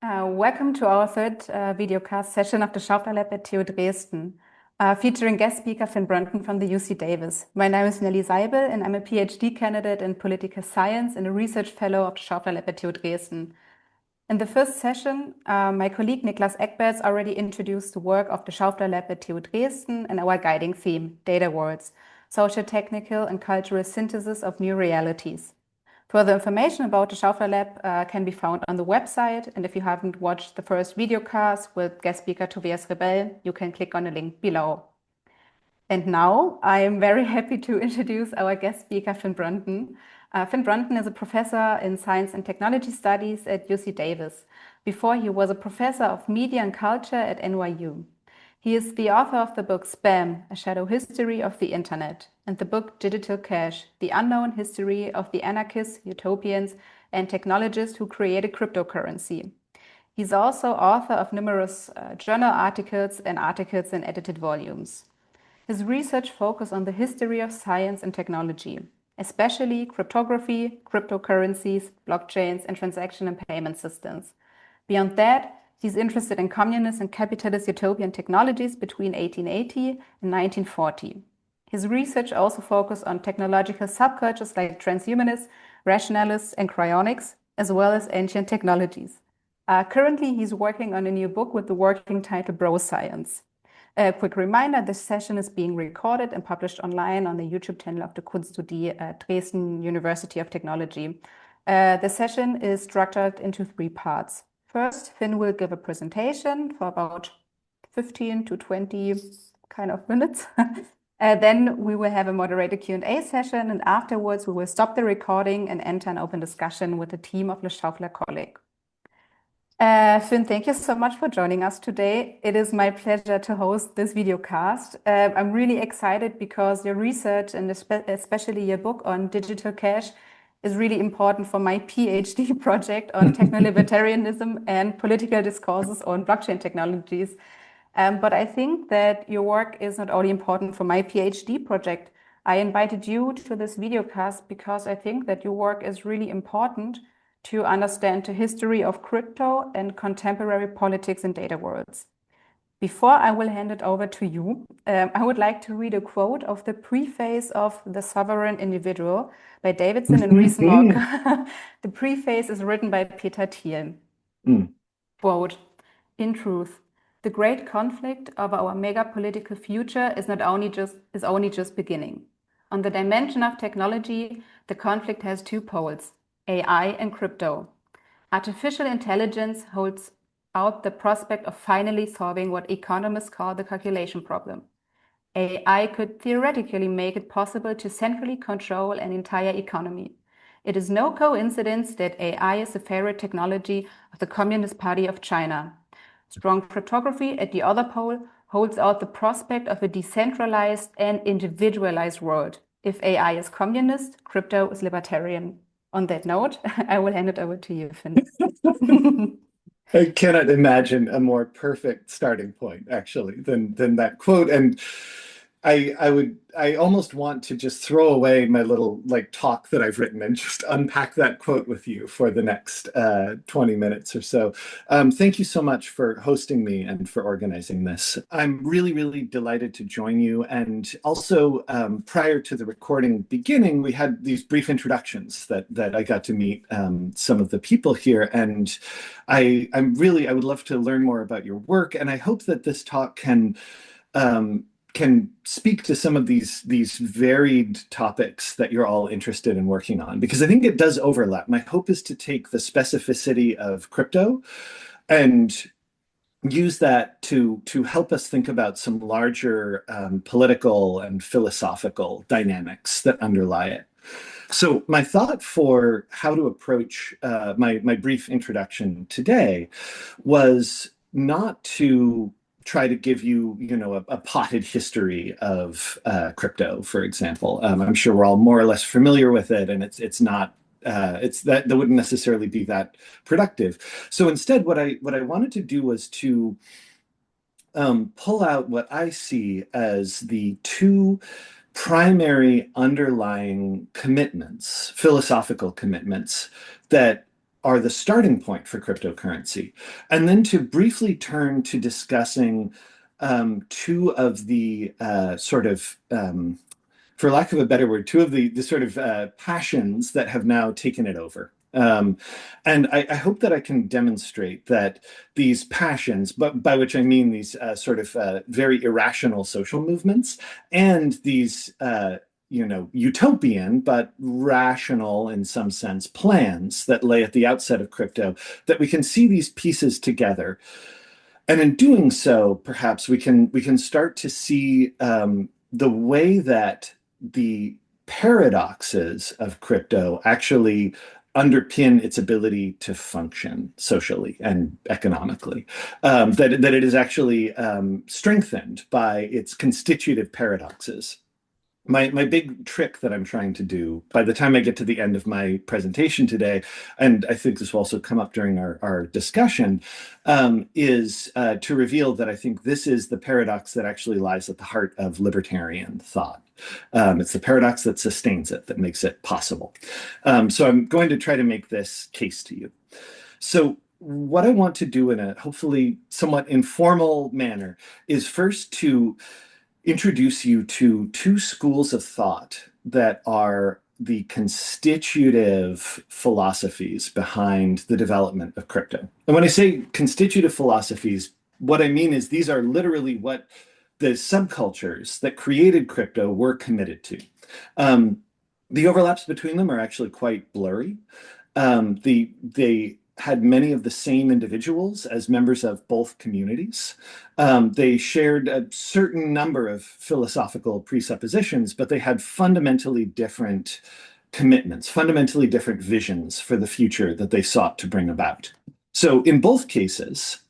Welcome to our third videocast session of the Schaufler Lab at TU Dresden, featuring guest speaker Brunton from the UC Davies. My name is Nelly Saibel, and I'm a PhD candidate in political science and a research fellow of the Schaufler Lab at TU Dresden. In the first session, my colleague Niklas Ekberts already introduced the work of the Schaufler Lab at TU Dresden and our guiding theme, data worlds, socio-technical and cultural synthesis of new realities. Further information about the Schaufler Lab can be found on the website, and if you haven't watched the first videocast with guest speaker Tobias Rebell, you can click on the link below. And now I am very happy to introduce our guest speaker, Brunton. Brunton is a professor in science and technology studies at UC Davis. Before, he was a professor of media and culture at NYU. He is the author of the book Spam, A Shadow History of the Internet, and the book Digital Cash, The Unknown History of the Anarchists, Utopians, and Technologists Who Created Cryptocurrency. He's also author of numerous journal articles and articles in edited volumes. His research focuses on the history of science and technology, especially cryptography, cryptocurrencies, blockchains, and transaction and payment systems. Beyond that, he's interested in communist and capitalist utopian technologies between 1880 and 1940. His research also focuses on technological subcultures like transhumanists, rationalists, and cryonics, as well as ancient technologies. Currently, he's working on a new book with the working title Bro Science. A quick reminder, this session is being recorded and published online on the YouTube channel of the Kunststudie Dresden University of Technology. The session is structured into 3 parts. First, Finn will give a presentation for about 15 to 20 kind of minutes. Then we will have a moderated Q&A session, and afterwards we will stop the recording and enter an open discussion with the team of the Schaufler Kolleg. Finn, thank you so much for joining us today. It is my pleasure to host this videocast. I'm really excited because your research and especially your book on digital cash is really important for my PhD project on techno-libertarianism and political discourses on blockchain technologies. But I think that your work is not only important for my PhD project. I invited you to this videocast because I think that your work is really important to understand the history of crypto and contemporary politics and data worlds. Before I will hand it over to you, I would like to read a quote of the preface of The Sovereign Individual by Davidson and Rees-Mogg. The preface is written by Peter Thiel. Quote, "In truth, the great conflict of our mega-political future is only just beginning. On the dimension of technology, the conflict has 2 poles, AI and crypto. Artificial intelligence holds out the prospect of finally solving what economists call the calculation problem. AI could theoretically make it possible to centrally control an entire economy. It is no coincidence that AI is the favorite technology of the Communist Party of China. Strong cryptography at the other pole holds out the prospect of a decentralized and individualized world. If AI is communist, crypto is libertarian." On that note, I will hand it over to you, Finn. I cannot imagine a more perfect starting point, actually, than that quote. And I almost want to just throw away my little talk that I've written and just unpack that quote with you for the next 20 minutes or so. Thank you so much for hosting me and for organizing this. I'm really, really delighted to join you. And also, prior to the recording beginning, we had these brief introductions that I got to meet some of the people here. And I would love to learn more about your work. And I hope that this talk can speak to some of these varied topics that you're all interested in working on, because I think it does overlap. My hope is to take the specificity of crypto and use that to help us think about some larger political and philosophical dynamics that underlie it. So my thought for how to approach my brief introduction today was not to try to give you, a potted history of crypto, for example. I'm sure we're all more or less familiar with it, and it's not that wouldn't necessarily be that productive. So instead, what I wanted to do was to pull out what I see as the 2 primary underlying commitments, philosophical commitments, that are the starting point for cryptocurrency, and then to briefly turn to discussing two of the for lack of a better word, two of the sort of passions that have now taken it over. And I hope that I can demonstrate that these passions, but by which I mean these very irrational social movements, and these utopian but rational in some sense plans that lay at the outset of crypto, that we can see these pieces together. And in doing so, perhaps we can start to see the way that the paradoxes of crypto actually underpin its ability to function socially and economically, that it is actually strengthened by its constitutive paradoxes. My big trick that I'm trying to do by the time I get to the end of my presentation today, and I think this will also come up during our discussion, is to reveal that I think this is the paradox that actually lies at the heart of libertarian thought. It's the paradox that sustains it, that makes it possible. So I'm going to try to make this case to you. So what I want to do in a hopefully somewhat informal manner is first to introduce you to two schools of thought that are the constitutive philosophies behind the development of crypto. And when I say constitutive philosophies, what I mean is these are literally what the subcultures that created crypto were committed to. The overlaps between them are actually quite blurry. They had many of the same individuals as members of both communities. They shared a certain number of philosophical presuppositions, but they had fundamentally different commitments, fundamentally different visions for the future that they sought to bring about. So in both cases,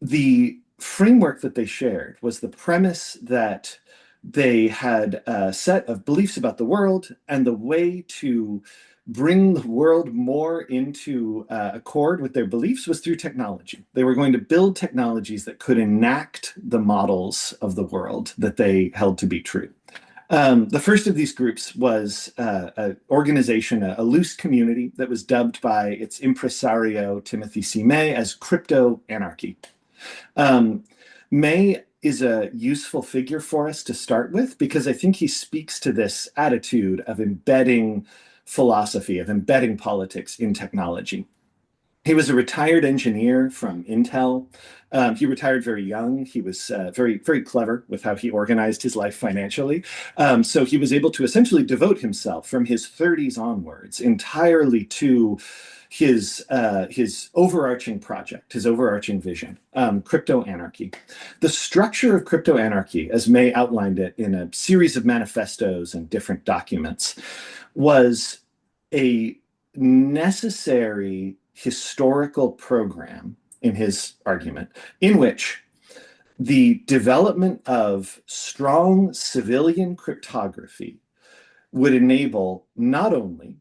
the framework that they shared was the premise that they had a set of beliefs about the world, and the way to bring the world more into accord with their beliefs was through technology. They were going to build technologies that could enact the models of the world that they held to be true. The first of these groups was an organization, a loose community that was dubbed by its impresario, Timothy C. May, as crypto anarchy. May is a useful figure for us to start with, because I think he speaks to this attitude of embedding philosophy, of embedding politics in technology. He was a retired engineer from Intel. He retired very young. He was very, very clever with how he organized his life financially. So he was able to essentially devote himself from his 30s onwards entirely to his overarching project, his overarching vision, crypto anarchy. The structure of crypto anarchy, as May outlined it in a series of manifestos and different documents, was a necessary historical program, in his argument, in which the development of strong civilian cryptography would enable not only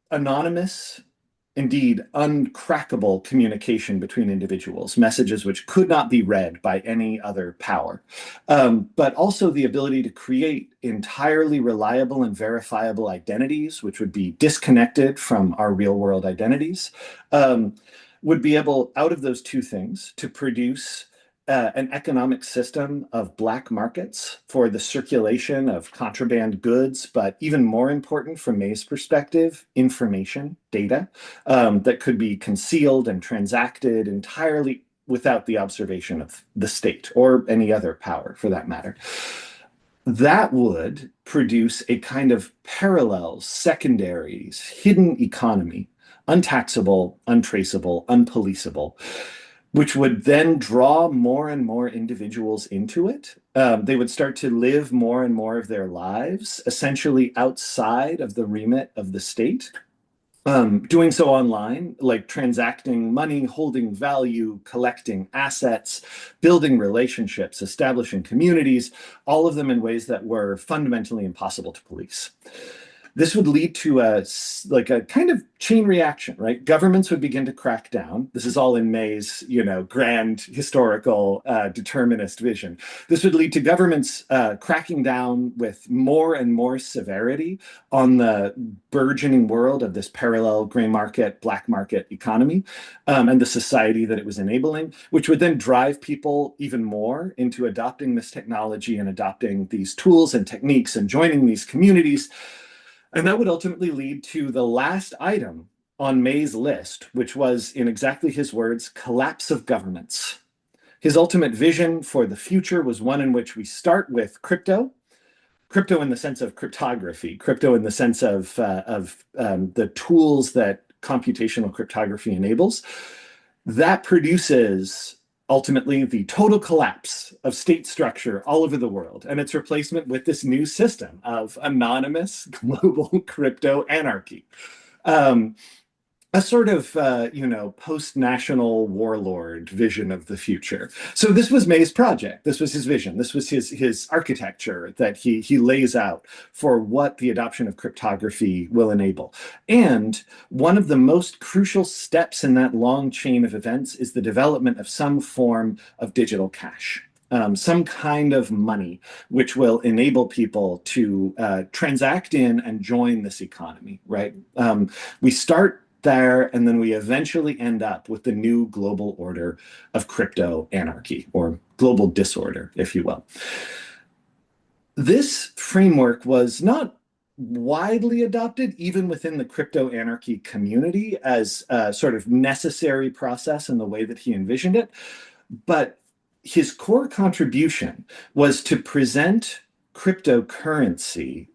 anonymous, indeed uncrackable communication between individuals, messages which could not be read by any other power, but also the ability to create entirely reliable and verifiable identities, which would be disconnected from our real world identities, would be able, out of those two things, to produce an economic system of black markets for the circulation of contraband goods, but even more important from May's perspective, information, data, that could be concealed and transacted entirely without the observation of the state or any other power for that matter. That would produce a kind of parallel, secondaries, hidden economy, untaxable, untraceable, unpoliceable, which would then draw more and more individuals into it. They would start to live more and more of their lives, essentially outside of the remit of the state, doing so online, like transacting money, holding value, collecting assets, building relationships, establishing communities, all of them in ways that were fundamentally impossible to police. This would lead to like a kind of chain reaction, right? Governments would begin to crack down. This is all in May's, grand historical determinist vision. This would lead to governments cracking down with more and more severity on the burgeoning world of this parallel gray market, black market economy, and the society that it was enabling, which would then drive people even more into adopting this technology and adopting these tools and techniques and joining these communities. And that would ultimately lead to the last item on May's list, which was, in exactly his words, collapse of governments. His ultimate vision for the future was one in which we start with crypto in the sense of cryptography, crypto in the sense of the tools that computational cryptography enables. That produces ultimately the total collapse of state structure all over the world and its replacement with this new system of anonymous global crypto anarchy. A sort of, post-national warlord vision of the future. So this was May's project. This was his vision. This was his architecture that he lays out for what the adoption of cryptography will enable. And one of the most crucial steps in that long chain of events is the development of some form of digital cash. Some kind of money which will enable people to transact in and join this economy, right? We start there, and then we eventually end up with the new global order of crypto anarchy, or global disorder, if you will. This framework was not widely adopted even within the crypto anarchy community as a sort of necessary process in the way that he envisioned it, but his core contribution was to present cryptocurrency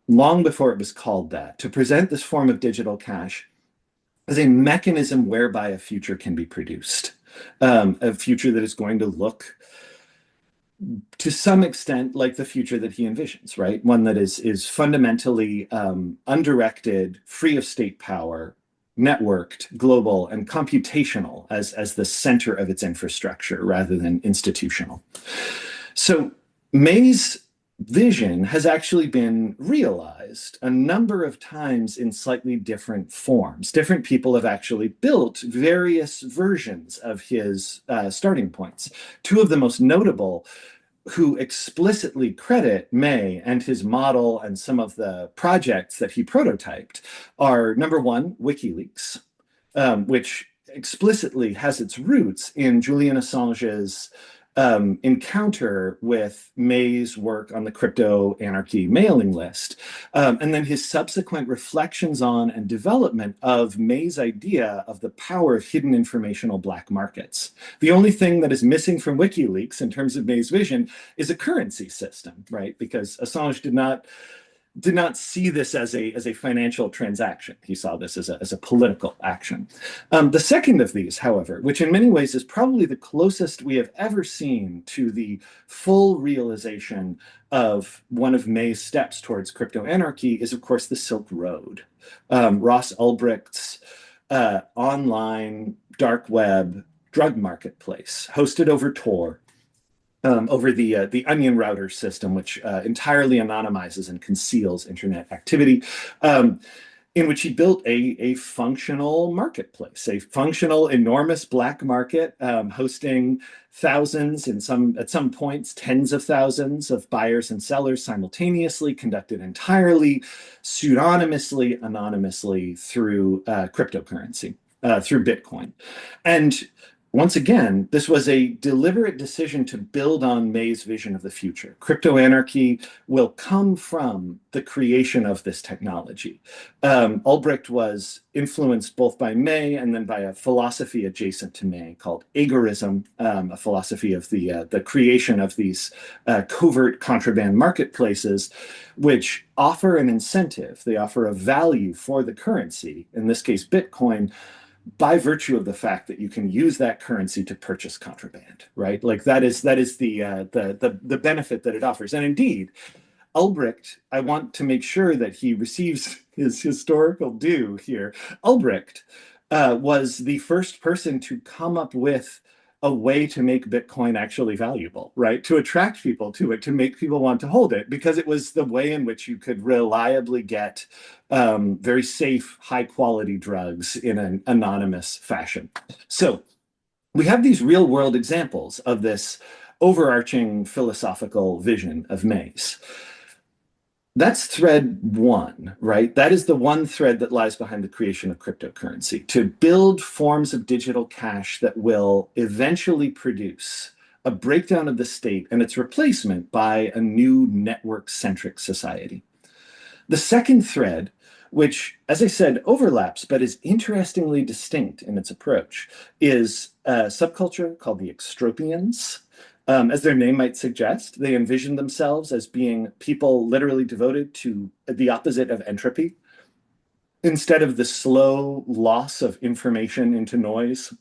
long before it was called that, to present this form of digital cash as a mechanism whereby a future can be produced, a future that is going to look to some extent like the future that he envisions, right? One that is fundamentally undirected, free of state power, networked, global, and computational as the center of its infrastructure rather than institutional. So May's vision has actually been realized a number of times in slightly different forms. Different people have actually built various versions of his starting points. Two of the most notable who explicitly credit May and his model and some of the projects that he prototyped are, number one, WikiLeaks, which explicitly has its roots in Julian Assange's encounter with May's work on the crypto anarchy mailing list, and then his subsequent reflections on and development of May's idea of the power of hidden informational black markets. The only thing that is missing from WikiLeaks in terms of May's vision is a currency system, right? Because Assange did not see this as a financial transaction. He saw this as a political action. The second of these, however, which in many ways is probably the closest we have ever seen to the full realization of one of May's steps towards crypto anarchy, is of course the Silk Road. Ross Ulbricht's online dark web drug marketplace hosted over Tor, over the Onion router system, which entirely anonymizes and conceals internet activity, in which he built a functional marketplace, a functional, enormous black market, hosting thousands, at some points, tens of thousands of buyers and sellers simultaneously, conducted entirely pseudonymously, anonymously through cryptocurrency, through Bitcoin. And once again, this was a deliberate decision to build on May's vision of the future. Crypto anarchy will come from the creation of this technology. Ulbricht was influenced both by May and then by a philosophy adjacent to May called agorism, a philosophy of the creation of these covert contraband marketplaces, which offer an incentive. They offer a value for the currency, in this case, Bitcoin, by virtue of the fact that you can use that currency to purchase contraband, right? Like that is the benefit that it offers. And indeed, Ulbricht, I want to make sure that he receives his historical due here. Ulbricht was the first person to come up with a way to make Bitcoin actually valuable, right? To attract people to it, to make people want to hold it, because it was the way in which you could reliably get very safe, high quality drugs in an anonymous fashion. So we have these real world examples of this overarching philosophical vision of May's. That's thread one, right? That is the one thread that lies behind the creation of cryptocurrency, to build forms of digital cash that will eventually produce a breakdown of the state and its replacement by a new network-centric society. The second thread, which, as I said, overlaps but is interestingly distinct in its approach, is a subculture called the Extropians. As their name might suggest, they envision themselves as being people literally devoted to the opposite of entropy. Instead of the slow loss of information into noise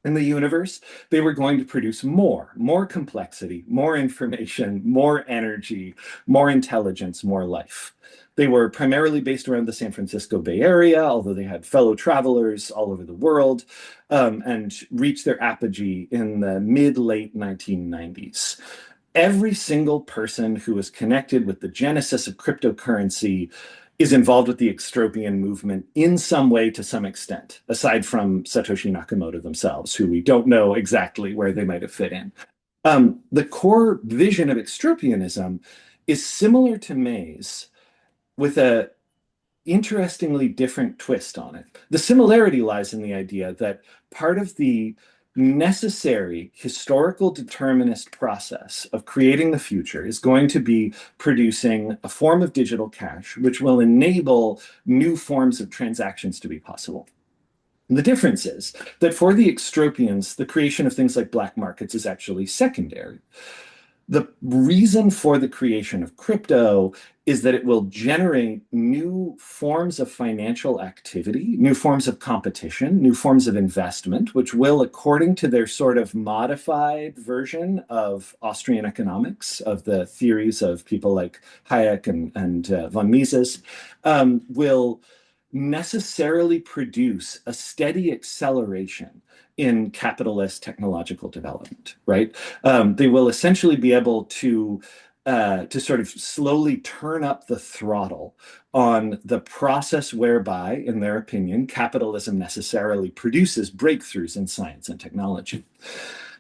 in the universe, they were going to produce more complexity, more information, more energy, more intelligence, more life. They were primarily based around the San Francisco Bay Area, although they had fellow travelers all over the world, and reached their apogee in the mid-late 1990s. Every single person who was connected with the genesis of cryptocurrency is involved with the Extropian movement in some way to some extent, aside from Satoshi Nakamoto themselves, who we don't know exactly where they might have fit in. The core vision of Extropianism is similar to May's, with a interestingly different twist on it. The similarity lies in the idea that part of the necessary historical determinist process of creating the future is going to be producing a form of digital cash which will enable new forms of transactions to be possible. The difference is that for the Extropians, the creation of things like black markets is actually secondary. The reason for the creation of crypto is that it will generate new forms of financial activity, new forms of competition, new forms of investment, which will, according to their sort of modified version of Austrian economics, of the theories of people like Hayek and von Mises, will necessarily produce a steady acceleration in capitalist technological development, right? They will essentially be able to sort of slowly turn up the throttle on the process whereby, in their opinion, capitalism necessarily produces breakthroughs in science and technology.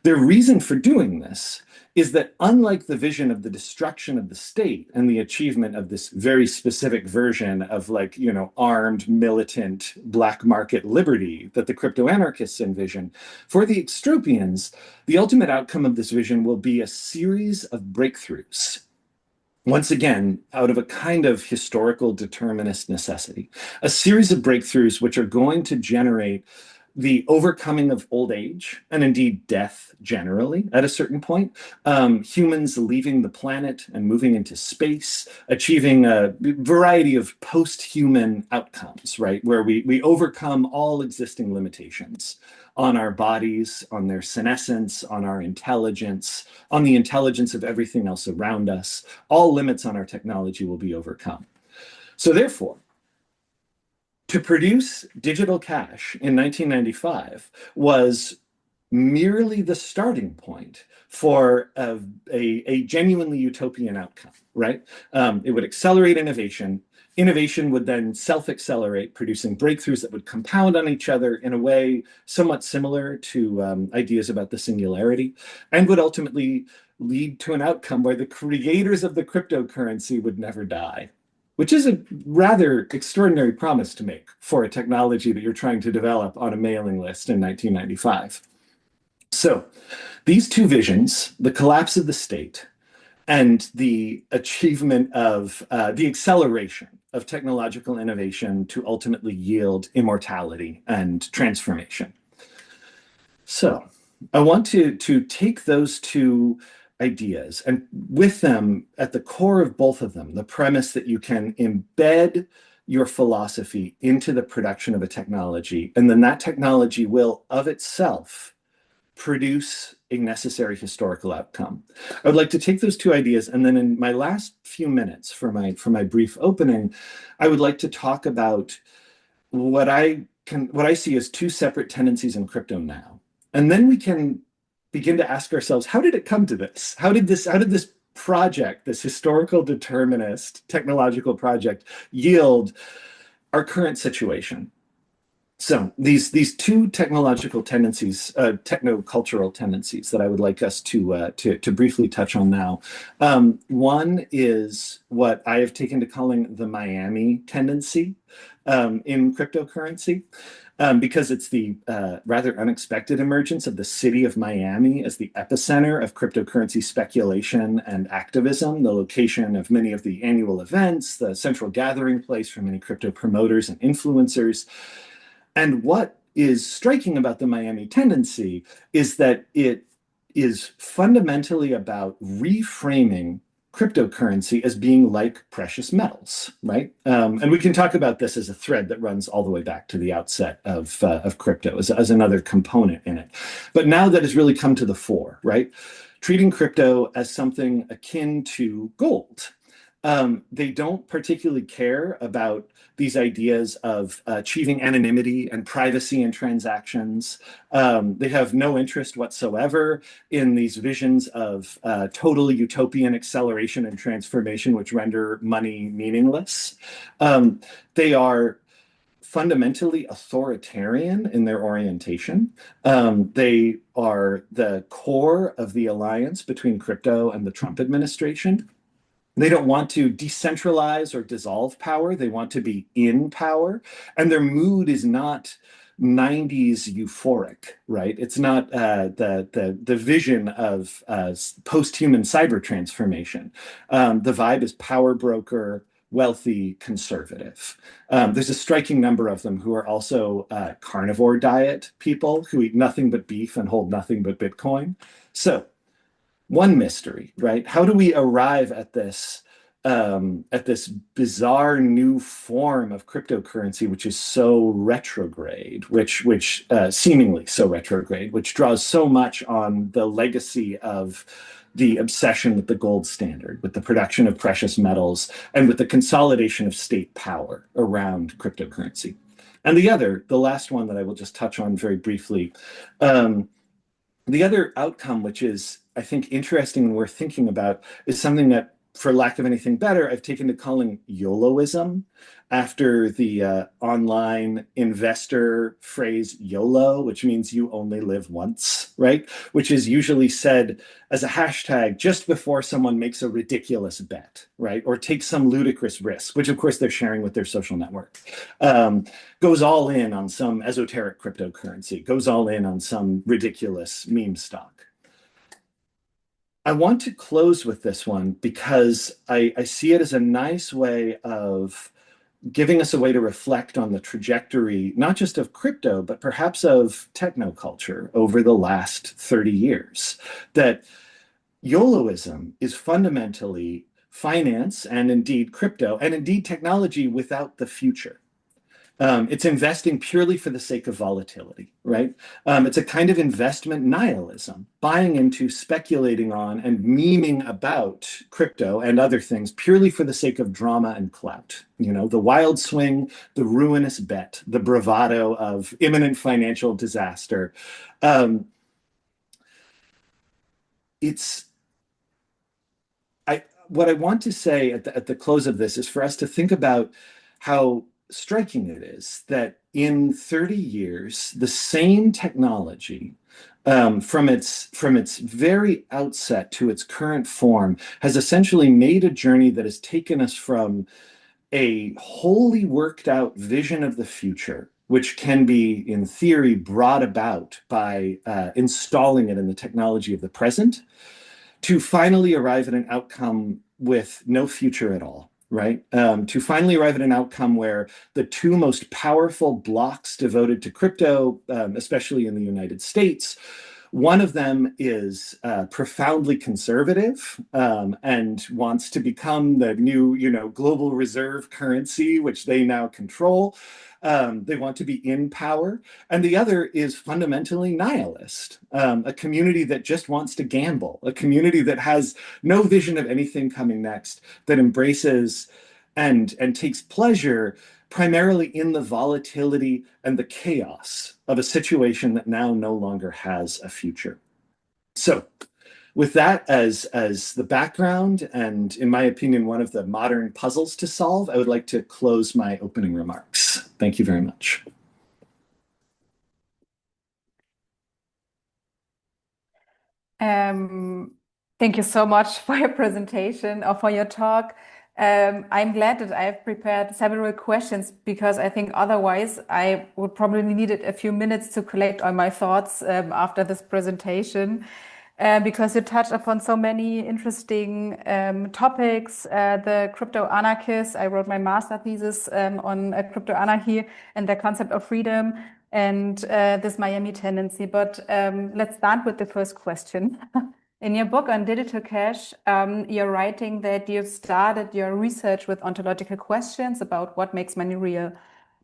Their reason for doing this is that, unlike the vision of the destruction of the state and the achievement of this very specific version of, like, you know, armed, militant, black market liberty that the crypto anarchists envision, for the Extropians, the ultimate outcome of this vision will be a series of breakthroughs. Once again, out of a kind of historical determinist necessity, a series of breakthroughs which are going to generate the overcoming of old age, and indeed death generally at a certain point, humans leaving the planet and moving into space, achieving a variety of post-human outcomes, right? Where we overcome all existing limitations on our bodies, on their senescence, on our intelligence, on the intelligence of everything else around us. All limits on our technology will be overcome. So therefore, to produce digital cash in 1995 was merely the starting point for a genuinely utopian outcome, right? It would accelerate innovation. Innovation would then self-accelerate, producing breakthroughs that would compound on each other in a way somewhat similar to ideas about the singularity, and would ultimately lead to an outcome where the creators of the cryptocurrency would never die, which is a rather extraordinary promise to make for a technology that you're trying to develop on a mailing list in 1995. So these two visions, the collapse of the state and the achievement of the acceleration of technological innovation to ultimately yield immortality and transformation. So I want to take those two ideas, and with them, at the core of both of them, the premise that you can embed your philosophy into the production of a technology, and then that technology will of itself produce a necessary historical outcome. I would like to take those two ideas, and then in my last few minutes for my brief opening, I would like to talk about what I see as two separate tendencies in crypto now. And then we can begin to ask ourselves, how did it come to this? How did this project, this historical determinist technological project, yield our current situation? So these two technological tendencies, techno-cultural tendencies that I would like us to briefly touch on now. One is what I have taken to calling the Miami tendency in cryptocurrency, because it's the rather unexpected emergence of the city of Miami as the epicenter of cryptocurrency speculation and activism, the location of many of the annual events, the central gathering place for many crypto promoters and influencers. And what is striking about the Miami tendency is that it is fundamentally about reframing cryptocurrency as being like precious metals, right? And we can talk about this as a thread that runs all the way back to the outset of crypto as another component in it. But now that has really come to the fore, right? Treating crypto as something akin to gold. They don't particularly care about these ideas of achieving anonymity and privacy in transactions. They have no interest whatsoever in these visions of total utopian acceleration and transformation, which render money meaningless. They are fundamentally authoritarian in their orientation. They are the core of the alliance between crypto and the Trump administration. They don't want to decentralize or dissolve power. They want to be in power. And their mood is not 90s euphoric, right? It's not the vision of post-human cyber transformation. The vibe is power broker, wealthy, conservative. There's a striking number of them who are also carnivore diet people who eat nothing but beef and hold nothing but Bitcoin. So one mystery, right? How do we arrive at this bizarre new form of cryptocurrency, which is so retrograde, which seemingly so retrograde, which draws so much on the legacy of the obsession with the gold standard, with the production of precious metals, and with the consolidation of state power around cryptocurrency? And the last one that I will just touch on very briefly, the other outcome, which is, I think, interesting and worth thinking about, is something that, for lack of anything better, I've taken to calling YOLOism, after the online investor phrase YOLO, which means you only live once, right? Which is usually said as a hashtag just before someone makes a ridiculous bet, right? Or takes some ludicrous risk, which of course they're sharing with their social network. Goes all in on some esoteric cryptocurrency, goes all in on some ridiculous meme stock. I want to close with this one because I see it as a nice way of giving us a way to reflect on the trajectory, not just of crypto, but perhaps of technoculture over the last 30 years. That YOLOism is fundamentally finance and indeed crypto and indeed technology without the future. It's investing purely for the sake of volatility, right? It's a kind of investment nihilism, buying into, speculating on, and memeing about crypto and other things purely for the sake of drama and clout. You know, the wild swing, the ruinous bet, the bravado of imminent financial disaster. What I want to say at the close of this is for us to think about how striking it is that in 30 years, the same technology, from its very outset to its current form, has essentially made a journey that has taken us from a wholly worked out vision of the future, which can be, in theory, brought about by installing it in the technology of the present, to finally arrive at an outcome with no future at all, right? To finally arrive at an outcome where the two most powerful blocks devoted to crypto, especially in the United States, one of them is profoundly conservative and wants to become the new, global reserve currency, which they now control. They want to be in power. And the other is fundamentally nihilist, a community that just wants to gamble, a community that has no vision of anything coming next, that embraces and takes pleasure primarily in the volatility and the chaos of a situation that now no longer has a future. So with that as the background, and in my opinion, one of the modern puzzles to solve, I would like to close my opening remarks. Thank you very much. Thank you so much for your presentation or for your talk. I'm glad that I've prepared several questions because I think otherwise I would probably needed a few minutes to collect all my thoughts after this presentation. Because you touched upon so many interesting topics. The crypto anarchists, I wrote my master thesis on crypto anarchy and the concept of freedom and this Miami tendency. But let's start with the first question. In your book on digital cash, you're writing that you've started your research with ontological questions about what makes money real.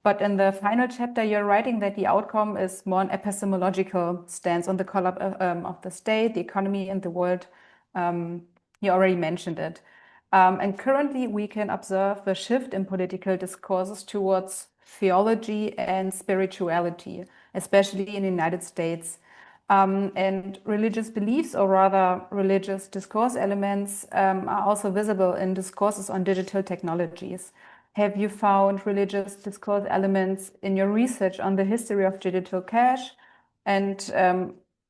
But in the final chapter, you're writing that the outcome is more an epistemological stance on the collapse of the state, the economy, and the world. You already mentioned it. And currently, we can observe the shift in political discourses towards theology and spirituality, especially in the United States. And religious beliefs, or rather religious discourse elements, are also visible in discourses on digital technologies. Have you found religious discourse elements in your research on the history of digital cash? And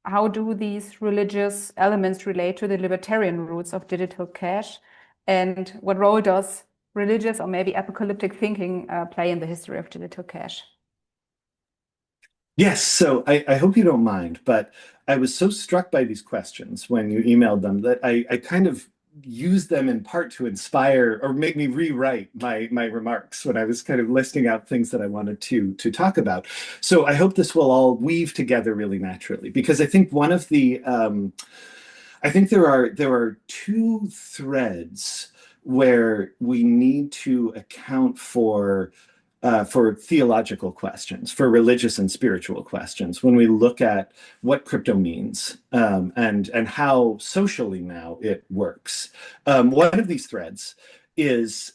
how do these religious elements relate to the libertarian roots of digital cash? And what role does religious or maybe apocalyptic thinking play in the history of digital cash? Yes, so I hope you don't mind, but I was so struck by these questions when you emailed them that I kind of used them in part to inspire or make me rewrite my remarks when I was kind of listing out things that I wanted to talk about. So I hope this will all weave together really naturally, because I think one of the I think there are two threads where we need to account for theological questions, for religious and spiritual questions, when we look at what crypto means and how socially now it works. One of these threads is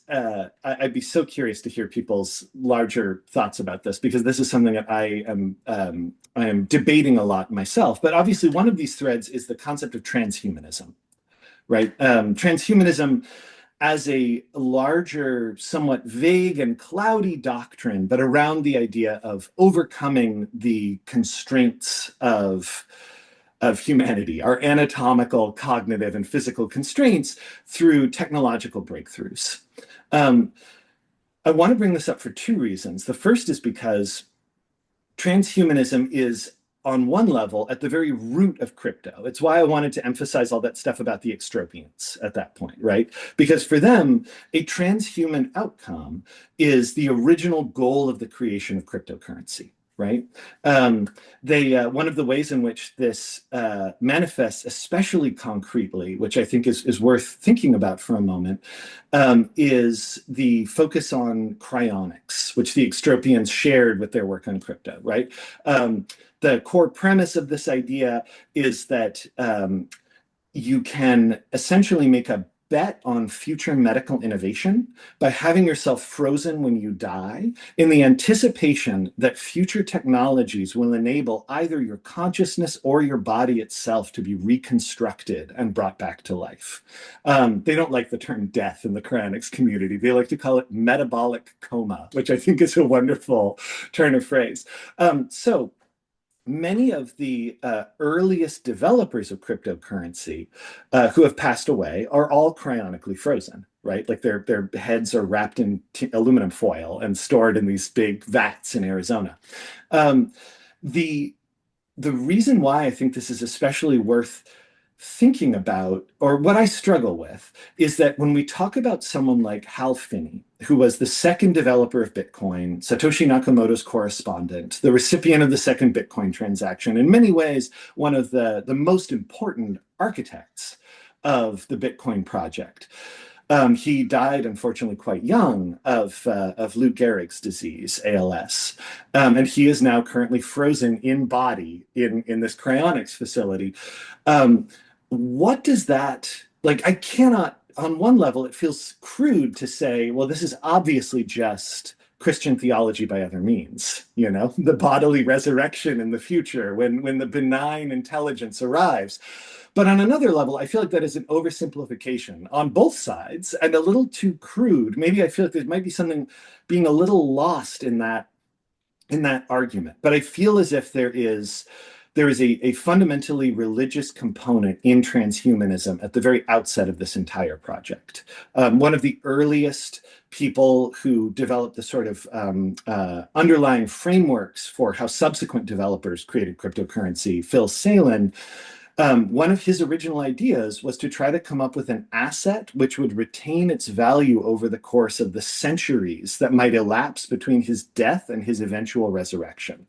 I'd be so curious to hear people's larger thoughts about this, because this is something that I am debating a lot myself. But obviously, one of these threads is the concept of transhumanism, right? Transhumanism as a larger, somewhat vague and cloudy doctrine, but around the idea of overcoming the constraints of humanity, our anatomical, cognitive, and physical constraints through technological breakthroughs. I want to bring this up for two reasons. The first is because transhumanism is, on one level, at the very root of crypto. It's why I wanted to emphasize all that stuff about the Extropians at that point, right? Because for them, a transhuman outcome is the original goal of the creation of cryptocurrency, right? One of the ways in which this manifests especially concretely, which I think is worth thinking about for a moment, is the focus on cryonics, which the Extropians shared with their work on crypto, right? The core premise of this idea is that you can essentially make a bet on future medical innovation by having yourself frozen when you die, in the anticipation that future technologies will enable either your consciousness or your body itself to be reconstructed and brought back to life. They don't like the term death in the cryonics community. They like to call it metabolic coma, which I think is a wonderful turn of phrase. So many of the earliest developers of cryptocurrency who have passed away are all cryonically frozen, right? Like their heads are wrapped in aluminum foil and stored in these big vats in Arizona. The reason why I think this is especially worth thinking about, or what I struggle with, is that when we talk about someone like Hal Finney, who was the second developer of Bitcoin, Satoshi Nakamoto's correspondent, the recipient of the second Bitcoin transaction, in many ways, one of the most important architects of the Bitcoin project. He died, unfortunately, quite young of Lou Gehrig's disease, ALS. And he is now currently frozen in body in this cryonics facility. What does that, like, I cannot, on one level, it feels crude to say, well, this is obviously just Christian theology by other means, you know, the bodily resurrection in the future when the benign intelligence arrives. But on another level, I feel like that is an oversimplification on both sides and a little too crude. Maybe I feel like there might be something being a little lost in that argument. But I feel as if there is a fundamentally religious component in transhumanism at the very outset of this entire project. One of the earliest people who developed the sort of underlying frameworks for how subsequent developers created cryptocurrency, Phil Salen, one of his original ideas was to try to come up with an asset which would retain its value over the course of the centuries that might elapse between his death and his eventual resurrection.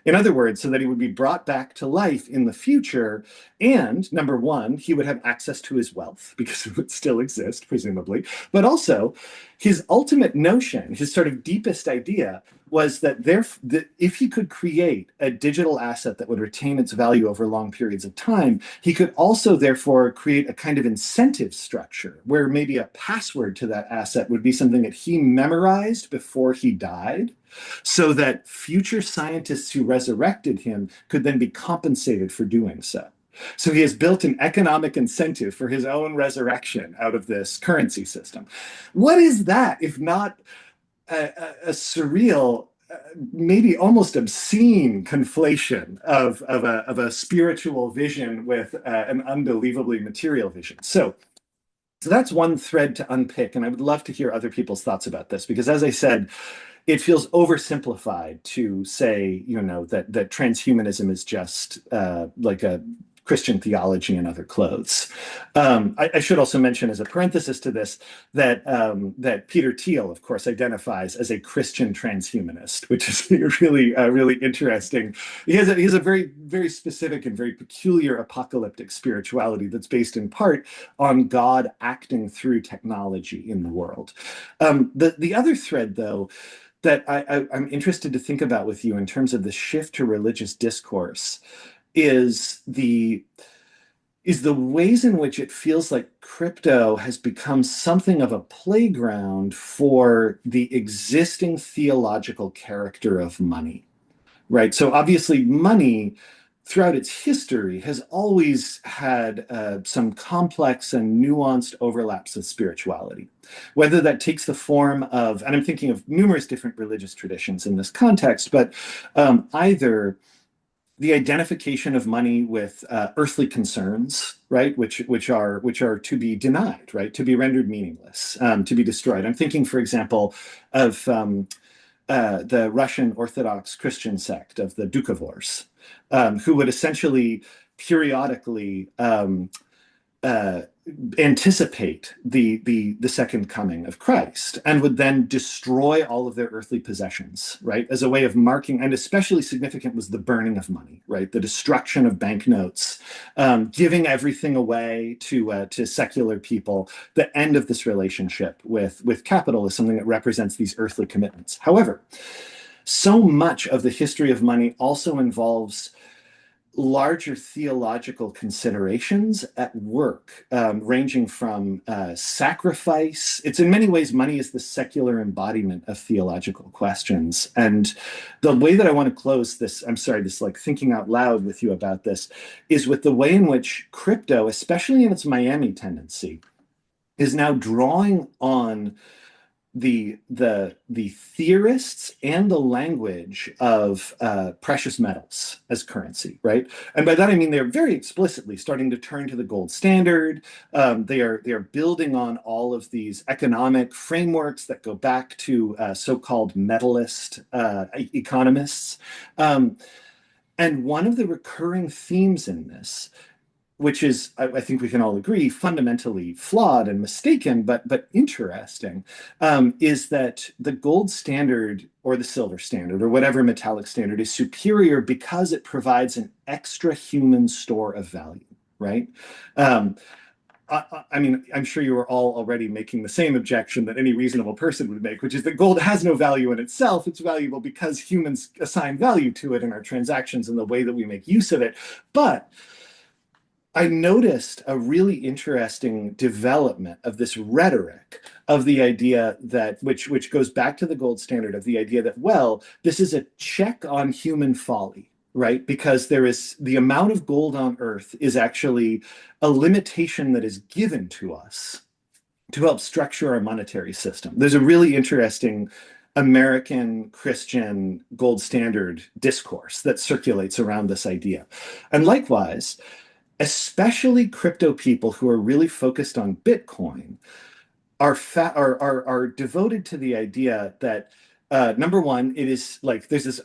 In other words, so that he would be brought back to life in the future. And number one, he would have access to his wealth because it would still exist, presumably. But also, his ultimate notion, his sort of deepest idea, was that if he could create a digital asset that would retain its value over long periods of time, he could also therefore create a kind of incentive structure where maybe a password to that asset would be something that he memorized before he died, so that future scientists who resurrected him could then be compensated for doing so. So he has built an economic incentive for his own resurrection out of this currency system. What is that if not a surreal, maybe almost obscene conflation of a spiritual vision with an unbelievably material vision? So that's one thread to unpick, and I would love to hear other people's thoughts about this, because as I said, it feels oversimplified to say, you know, that transhumanism is just like a Christian theology in other clothes. I should also mention, as a parenthesis to this, that Peter Thiel, of course, identifies as a Christian transhumanist, which is really interesting. He has a very, very specific and very peculiar apocalyptic spirituality that's based in part on God acting through technology in the world. The other thread, though, that I'm interested to think about with you in terms of the shift to religious discourse is the ways in which it feels like crypto has become something of a playground for the existing theological character of money, right? So obviously money throughout its history has always had some complex and nuanced overlaps of spirituality, whether that takes the form of, and I'm thinking of numerous different religious traditions in this context, but either the identification of money with earthly concerns, right, which are to be denied, right, to be rendered meaningless, to be destroyed. I'm thinking, for example, of the Russian Orthodox Christian sect of the Doukhobors, who would essentially periodically anticipate the second coming of Christ, and would then destroy all of their earthly possessions, right, as a way of marking. And especially significant was the burning of money, right, the destruction of banknotes, giving everything away to secular people. The end of this relationship with capital is something that represents these earthly commitments. However, so much of the history of money also involves larger theological considerations at work, ranging from sacrifice. It's in many ways, money is the secular embodiment of theological questions. And the way that I want to close this, this like thinking out loud with you about this, is with the way in which crypto, especially in its Miami tendency, is now drawing on the theorists and the language of precious metals as currency, right? And by that I mean they're very explicitly starting to turn to the gold standard. They are building on all of these economic frameworks that go back to so-called metalist economists. And one of the recurring themes in this, which is, I think we can all agree, fundamentally flawed and mistaken, but interesting, is that the gold standard or the silver standard or whatever metallic standard is superior because it provides an extra human store of value, right? I mean, I'm sure you are all already making the same objection that any reasonable person would make, which is that gold has no value in itself. It's valuable because humans assign value to it in our transactions and the way that we make use of it. But I noticed a really interesting development of this rhetoric of the idea that, which goes back to the gold standard of the idea that, well, this is a check on human folly, right? Because there is the amount of gold on earth is actually a limitation that is given to us to help structure our monetary system. There's a really interesting American Christian gold standard discourse that circulates around this idea. And likewise, especially crypto people who are really focused on Bitcoin are devoted to the idea that number one, it is like there's this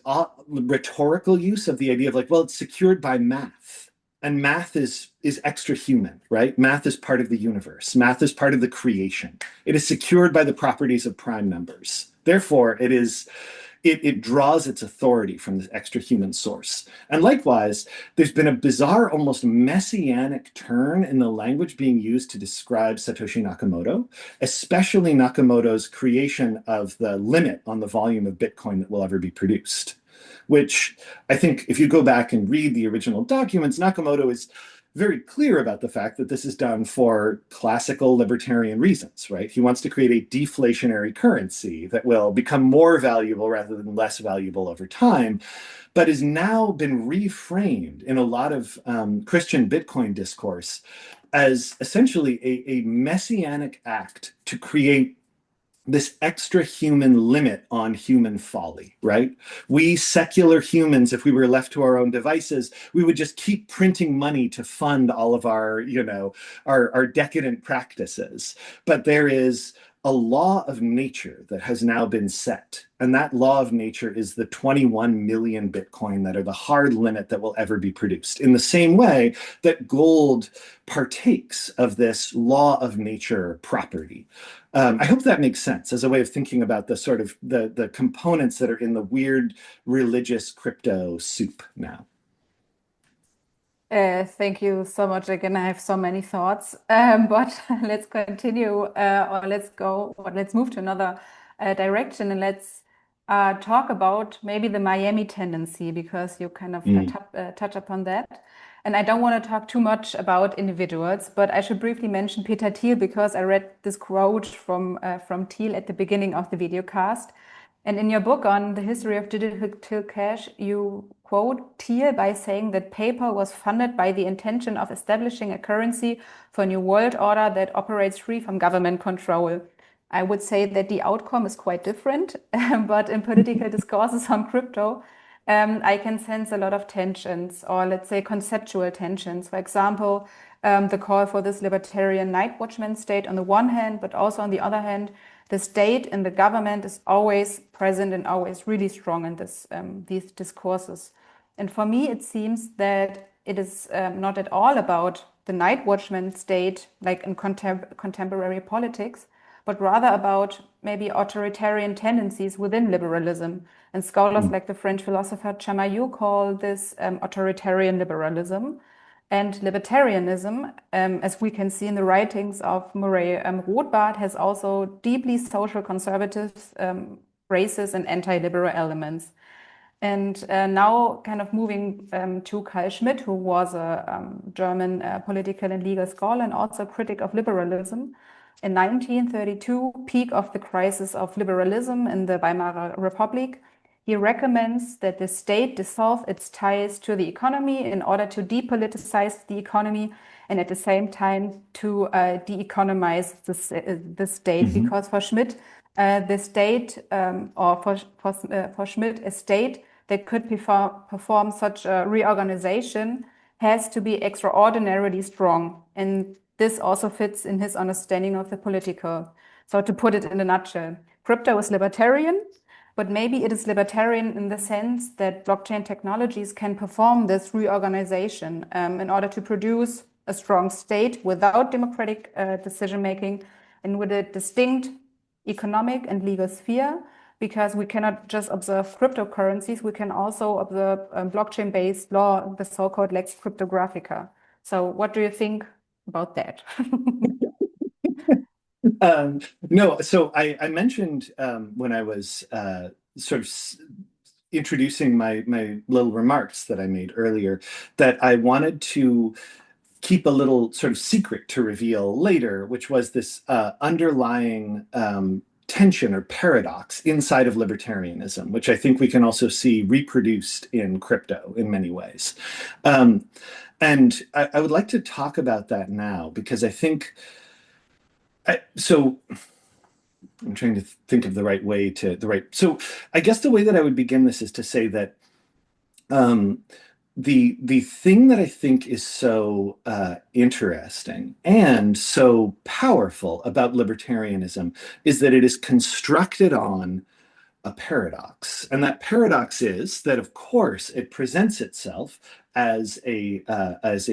rhetorical use of the idea of like, well, it's secured by math. And math is extra human, right? Math is part of the universe. Math is part of the creation. It is secured by the properties of prime numbers. Therefore, it draws its authority from this extra human source. And likewise, there's been a bizarre, almost messianic turn in the language being used to describe Satoshi Nakamoto, especially Nakamoto's creation of the limit on the volume of Bitcoin that will ever be produced. Which I think if you go back and read the original documents, Nakamoto is very clear about the fact that this is done for classical libertarian reasons, right? He wants to create a deflationary currency that will become more valuable rather than less valuable over time, but has now been reframed in a lot of Christian Bitcoin discourse as essentially a messianic act to create this extra human limit on human folly, right? We secular humans, if we were left to our own devices, we would just keep printing money to fund all of our, our decadent practices. But there is a law of nature that has now been set. And that law of nature is the 21 million Bitcoin that are the hard limit that will ever be produced. In the same way that gold partakes of this law of nature property. I hope that makes sense as a way of thinking about the sort of the components that are in the weird religious crypto soup now. Thank you so much. Again, I have so many thoughts, but let's continue, or let's move to another direction, and let's talk about maybe the Miami tendency, because you kind of touch upon that. And I don't want to talk too much about individuals, but I should briefly mention Peter Thiel, because I read this quote from Thiel at the beginning of the videocast. And in your book on the history of digital cash, you quote Thiel by saying that paper was funded by the intention of establishing a currency for a new world order that operates free from government control. I would say that the outcome is quite different, but in political discourses on crypto, I can sense a lot of tensions, or let's say conceptual tensions. For example, the call for this libertarian night watchman state on the one hand, but also on the other hand, the state and the government is always present and always really strong in these discourses. And for me, it seems that it is not at all about the night watchman state, like in contemporary politics, but rather about maybe authoritarian tendencies within liberalism. And scholars like the French philosopher Chamaillou call this authoritarian liberalism. And libertarianism, as we can see in the writings of Murray Rothbard, has also deeply social conservative, racist, and anti-liberal elements. And now kind of moving to Carl Schmitt, who was a German political and legal scholar and also a critic of liberalism. In 1932, peak of the crisis of liberalism in the Weimar Republic, he recommends that the state dissolve its ties to the economy in order to depoliticize the economy and at the same time to de-economize the state. Because for Schmitt, the state, or for Schmitt, a state that could perform such a reorganization has to be extraordinarily strong. And this also fits in his understanding of the political. So to put it in a nutshell, crypto is libertarian, but maybe it is libertarian in the sense that blockchain technologies can perform this reorganization in order to produce a strong state without democratic decision-making and with a distinct economic and legal sphere, because we cannot just observe cryptocurrencies, we can also observe blockchain-based law, the so-called lex cryptographica. So what do you think about that? No, so I mentioned when I was sort of introducing my little remarks that I made earlier that I wanted to keep a little sort of secret to reveal later, which was this underlying tension or paradox inside of libertarianism, which I think we can also see reproduced in crypto in many ways. And I would like to talk about that now, because I think, so I'm trying to think of the right way to, so I guess the way that I would begin this is to say that the thing that I think is so interesting and so powerful about libertarianism is that it is constructed on a paradox. And that paradox is that, of course, it presents itself as a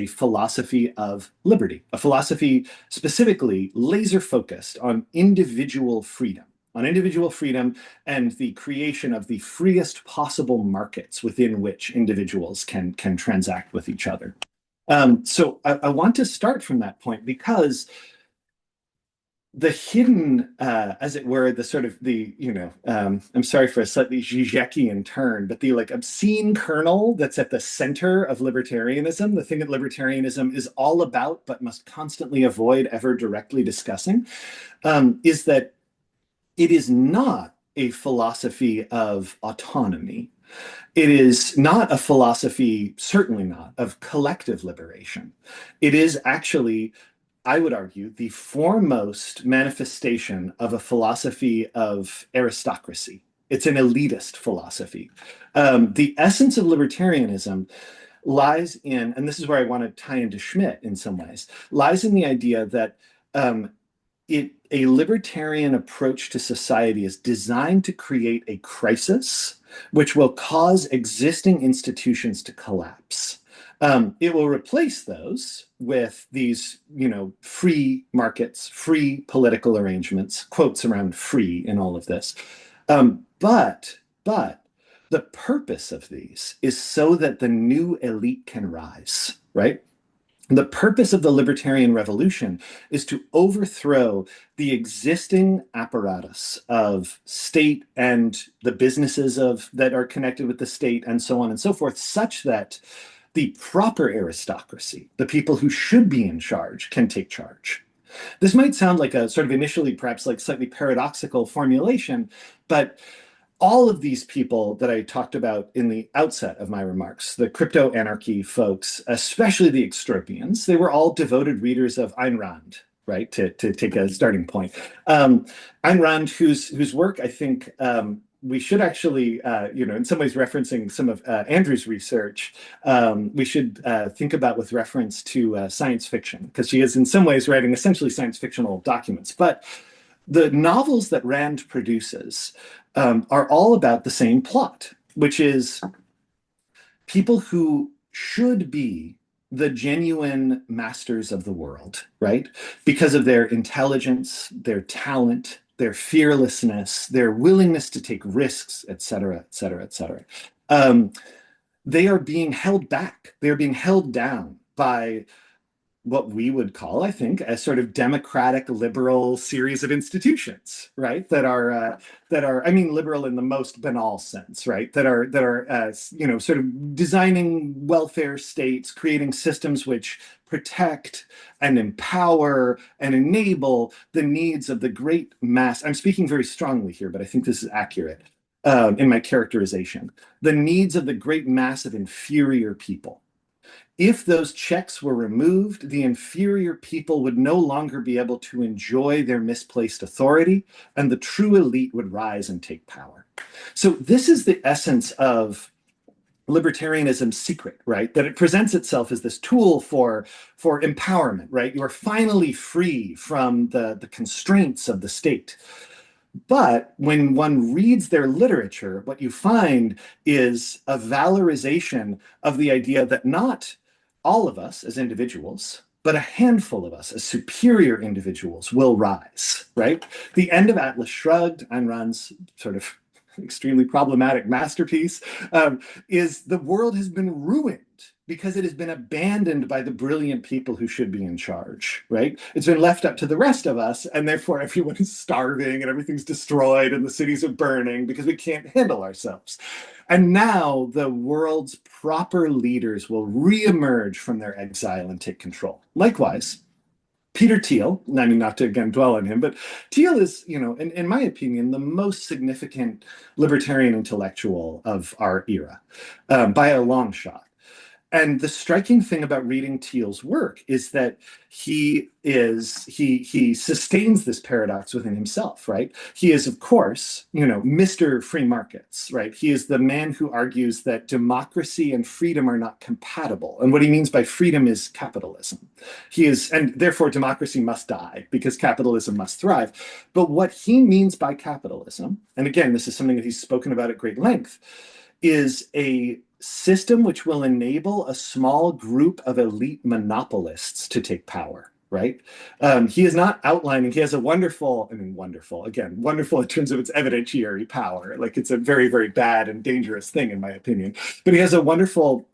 philosophy of liberty, a philosophy specifically laser focused on individual freedom. On individual freedom and the creation of the freest possible markets within which individuals can transact with each other. So I want to start from that point, because the hidden, as it were, the sort of the, I'm sorry for a slightly Žižekian turn, but the like obscene kernel that's at the center of libertarianism, the thing that libertarianism is all about but must constantly avoid ever directly discussing, is that it is not a philosophy of autonomy. It is not a philosophy, certainly not, of collective liberation. It is actually, I would argue, the foremost manifestation of a philosophy of aristocracy. It's an elitist philosophy. The essence of libertarianism lies in, and this is where I want to tie into Schmitt in some ways, lies in the idea that a libertarian approach to society is designed to create a crisis which will cause existing institutions to collapse. It will replace those with these, free markets, free political arrangements, quotes around free in all of this. But the purpose of these is so that the new elite can rise, right? The purpose of the libertarian revolution is to overthrow the existing apparatus of state and the businesses that are connected with the state and so on and so forth, such that the proper aristocracy, the people who should be in charge, can take charge. This might sound like a sort of initially perhaps like slightly paradoxical formulation, but all of these people that I talked about in the outset of my remarks, the crypto anarchy folks, especially the Extropians, they were all devoted readers of Ayn Rand, right? To take a starting point. Ayn Rand, whose work I think we should actually, in some ways referencing some of Andrew's research, we should think about with reference to science fiction, because she is in some ways writing essentially science fictional documents. But the novels that Rand produces are all about the same plot, which is people who should be the genuine masters of the world, right? Because of their intelligence, their talent, their fearlessness, their willingness to take risks, et cetera, et cetera, et cetera. They are being held back. They're being held down by what we would call, I think, a sort of democratic liberal series of institutions, right? That are, I mean, liberal in the most banal sense, right? That are, sort of designing welfare states, creating systems which protect and empower and enable the needs of the great mass. I'm speaking very strongly here, but I think this is accurate in my characterization. The needs of the great mass of inferior people. If those checks were removed, the inferior people would no longer be able to enjoy their misplaced authority, and the true elite would rise and take power. So this is the essence of libertarianism's secret, right? That it presents itself as this tool for empowerment, right? You are finally free from the constraints of the state. But when one reads their literature, what you find is a valorization of the idea that not all of us as individuals, but a handful of us as superior individuals will rise, right? The end of Atlas Shrugged, Ayn Rand's sort of extremely problematic masterpiece, is the world has been ruined because it has been abandoned by the brilliant people who should be in charge, right? It's been left up to the rest of us, and therefore everyone is starving and everything's destroyed and the cities are burning because we can't handle ourselves. And now the world's proper leaders will reemerge from their exile and take control. Likewise, Peter Thiel, I mean, not to again dwell on him, but Thiel is, in my opinion, the most significant libertarian intellectual of our era, by a long shot. And the striking thing about reading Thiel's work is that he sustains this paradox within himself, right? He is, of course, Mr. Free Markets, right? He is the man who argues that democracy and freedom are not compatible. And what he means by freedom is capitalism. And therefore democracy must die because capitalism must thrive. But what he means by capitalism, and again, this is something that he's spoken about at great length, is a system which will enable a small group of elite monopolists to take power, right? He is not outlining, he has a wonderful in terms of its evidentiary power. Like, it's a very, very bad and dangerous thing, in my opinion. But he has a wonderful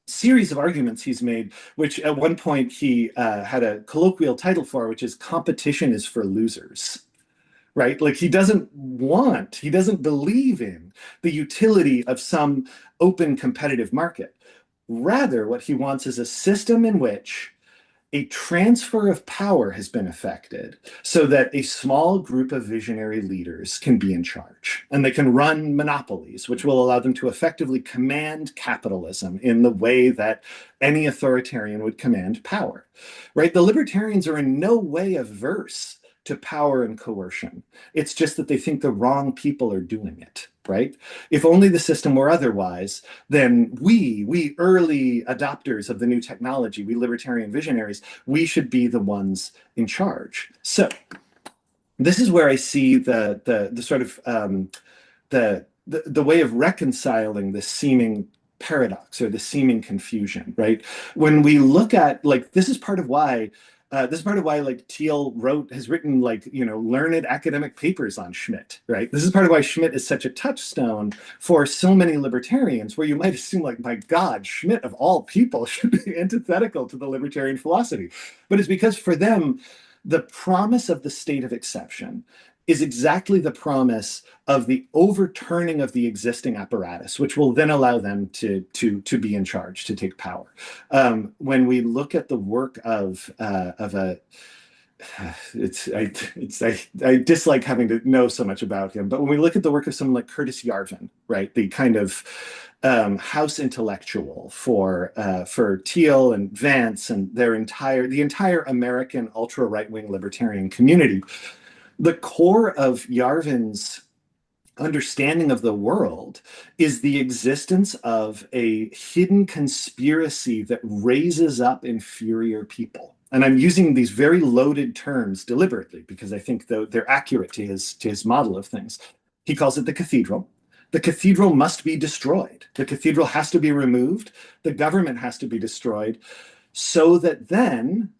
series of arguments he's made, which at one point he had a colloquial title for, which is "Competition is for Losers." Right? Like, he doesn't believe in the utility of some open competitive market. Rather, what he wants is a system in which a transfer of power has been effected so that a small group of visionary leaders can be in charge and they can run monopolies, which will allow them to effectively command capitalism in the way that any authoritarian would command power, right? The libertarians are in no way averse to power and coercion. It's just that they think the wrong people are doing it, right? If only the system were otherwise, then we early adopters of the new technology, we libertarian visionaries, we should be the ones in charge. So this is where I see the sort of the way of reconciling this seeming paradox or the seeming confusion, right? When we look at, like, this is part of why like Thiel has written learned academic papers on Schmitt, right? This is part of why Schmitt is such a touchstone for so many libertarians, where you might assume, like, my God, Schmitt of all people should be antithetical to the libertarian philosophy. But it's because for them, the promise of the state of exception is exactly the promise of the overturning of the existing apparatus, which will then allow them to be in charge, to take power. When we look at the work I dislike having to know so much about him, but when we look at the work of someone like Curtis Yarvin, right, the kind of house intellectual for Thiel and Vance and the entire American ultra right-wing libertarian community, the core of Yarvin's understanding of the world is the existence of a hidden conspiracy that raises up inferior people. And I'm using these very loaded terms deliberately because I think they're accurate to his model of things. He calls it the cathedral. The cathedral must be destroyed. The cathedral has to be removed. The government has to be destroyed, so that then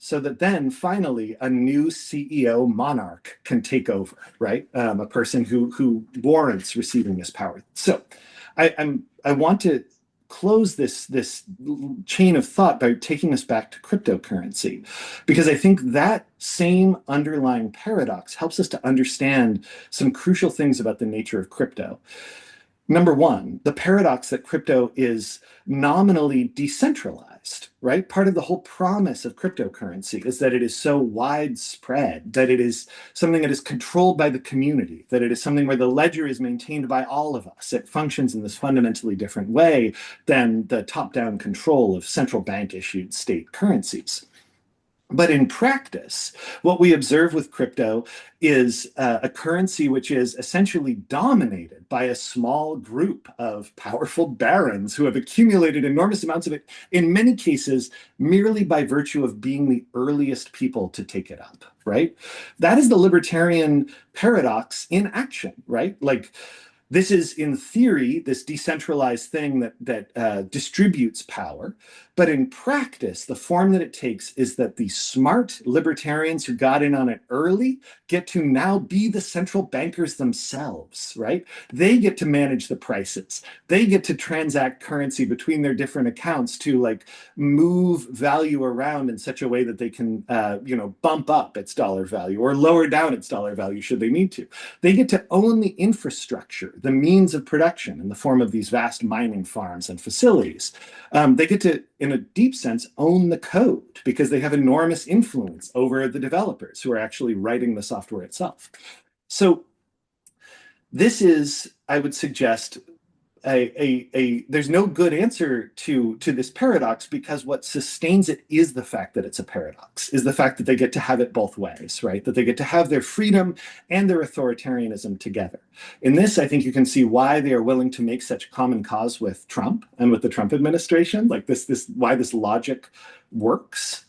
finally a new CEO monarch can take over, right? A person who warrants receiving this power. So I want to close this chain of thought by taking us back to cryptocurrency, because I think that same underlying paradox helps us to understand some crucial things about the nature of crypto. Number one, the paradox that crypto is nominally decentralized, right? Part of the whole promise of cryptocurrency is that it is so widespread, that it is something that is controlled by the community, that it is something where the ledger is maintained by all of us. It functions in this fundamentally different way than the top-down control of central bank issued state currencies. But in practice, what we observe with crypto is a currency which is essentially dominated by a small group of powerful barons who have accumulated enormous amounts of it, in many cases, merely by virtue of being the earliest people to take it up, right? That is the libertarian paradox in action, right? Like, this is, in theory, this decentralized thing that distributes power. But in practice, the form that it takes is that the smart libertarians who got in on it early get to now be the central bankers themselves, right? They get to manage the prices. They get to transact currency between their different accounts to like move value around in such a way that they can, bump up its dollar value or lower down its dollar value should they need to. They get to own the infrastructure, the means of production in the form of these vast mining farms and facilities. They get to, in a deep sense, own the code because they have enormous influence over the developers who are actually writing the software itself. So this is, I would suggest, there's no good answer to this paradox, because what sustains it is the fact that it's a paradox, is the fact that they get to have it both ways, right? That they get to have their freedom and their authoritarianism together. In this, I think you can see why they are willing to make such common cause with Trump and with the Trump administration, like why this logic works.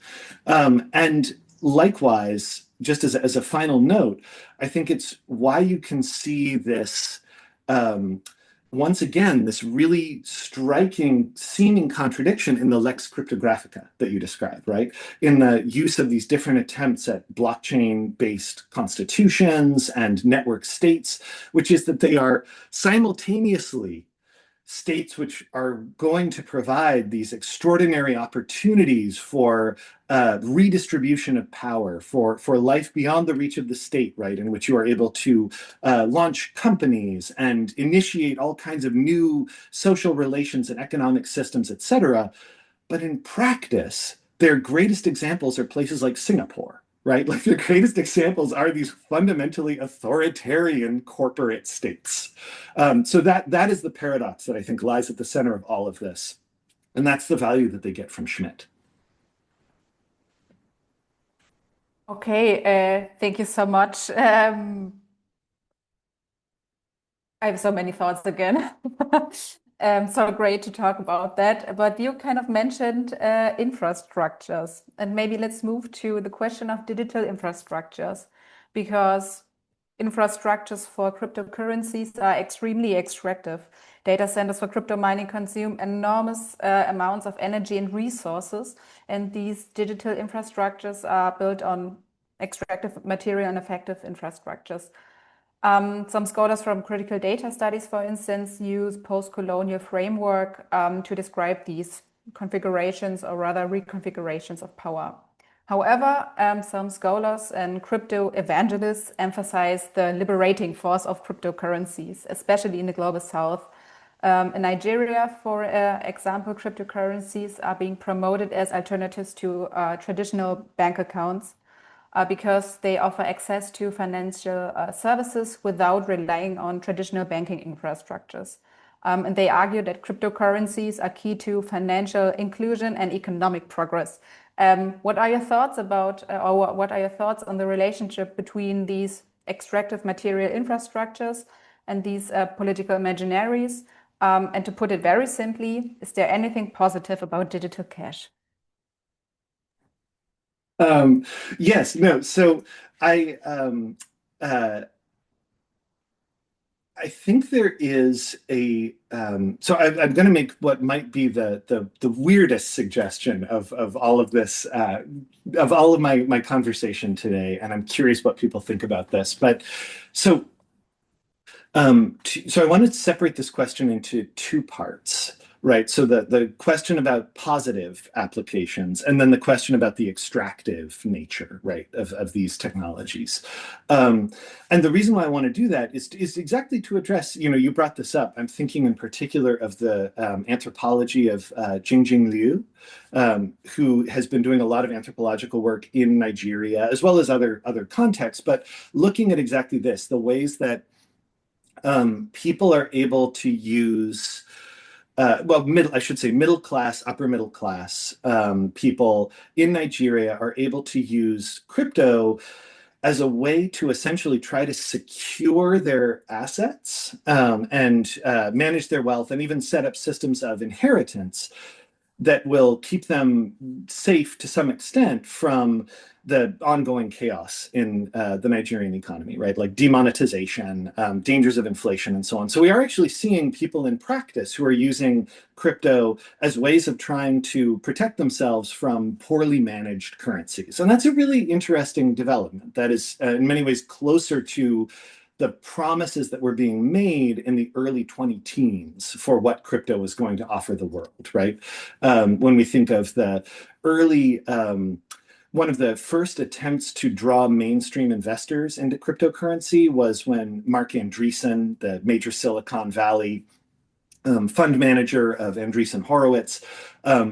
And likewise, just as a final note, I think it's why you can see this, once again, this really striking seeming contradiction in the lex cryptographica that you described, right? In the use of these different attempts at blockchain-based constitutions and network states, which is that they are simultaneously states which are going to provide these extraordinary opportunities for redistribution of power, for life beyond the reach of the state, right, in which you are able to launch companies and initiate all kinds of new social relations and economic systems, et cetera. But in practice, their greatest examples are places like Singapore, right? Like the greatest examples are these fundamentally authoritarian corporate states. So that is the paradox that I think lies at the center of all of this. And that's the value that they get from Schmidt. Okay, thank you so much. I have so many thoughts again. So great to talk about that. But you kind of mentioned infrastructures, and maybe let's move to the question of digital infrastructures, because infrastructures for cryptocurrencies are extremely extractive. Data centers for crypto mining consume enormous amounts of energy and resources, and these digital infrastructures are built on extractive material and effective infrastructures. Some scholars from critical data studies, for instance, use post-colonial framework to describe these configurations, or rather reconfigurations of power. However, some scholars and crypto evangelists emphasize the liberating force of cryptocurrencies, especially in the global south. In Nigeria, for example, cryptocurrencies are being promoted as alternatives to traditional bank accounts, because they offer access to financial services without relying on traditional banking infrastructures. And they argue that cryptocurrencies are key to financial inclusion and economic progress. What are your thoughts about, or what are your thoughts on the relationship between these extractive material infrastructures and these political imaginaries? And to put it very simply, is there anything positive about digital cash? Yes, no. So I think there is a. So I'm going to make what might be the weirdest suggestion of all of this, of all of my conversation today, and I'm curious what people think about this. But so so I wanted to separate this question into two parts. Right. So the question about positive applications, and then the question about the extractive nature, right, of these technologies. And the reason why I want to do that is exactly to address, you brought this up. I'm thinking in particular of the anthropology of Jingjing Liu, who has been doing a lot of anthropological work in Nigeria, as well as other contexts, but looking at exactly this, the ways that people are able to use middle class, upper middle class people in Nigeria are able to use crypto as a way to essentially try to secure their assets and manage their wealth, and even set up systems of inheritance that will keep them safe to some extent from the ongoing chaos in the Nigerian economy, right? Like demonetization, dangers of inflation, and so on. So we are actually seeing people in practice who are using crypto as ways of trying to protect themselves from poorly managed currencies. And that's a really interesting development that is in many ways closer to the promises that were being made in the early 2010s for what crypto was going to offer the world, right? When we think of the early, one of the first attempts to draw mainstream investors into cryptocurrency was when Mark Andreessen, the major Silicon Valley fund manager of Andreessen Horowitz,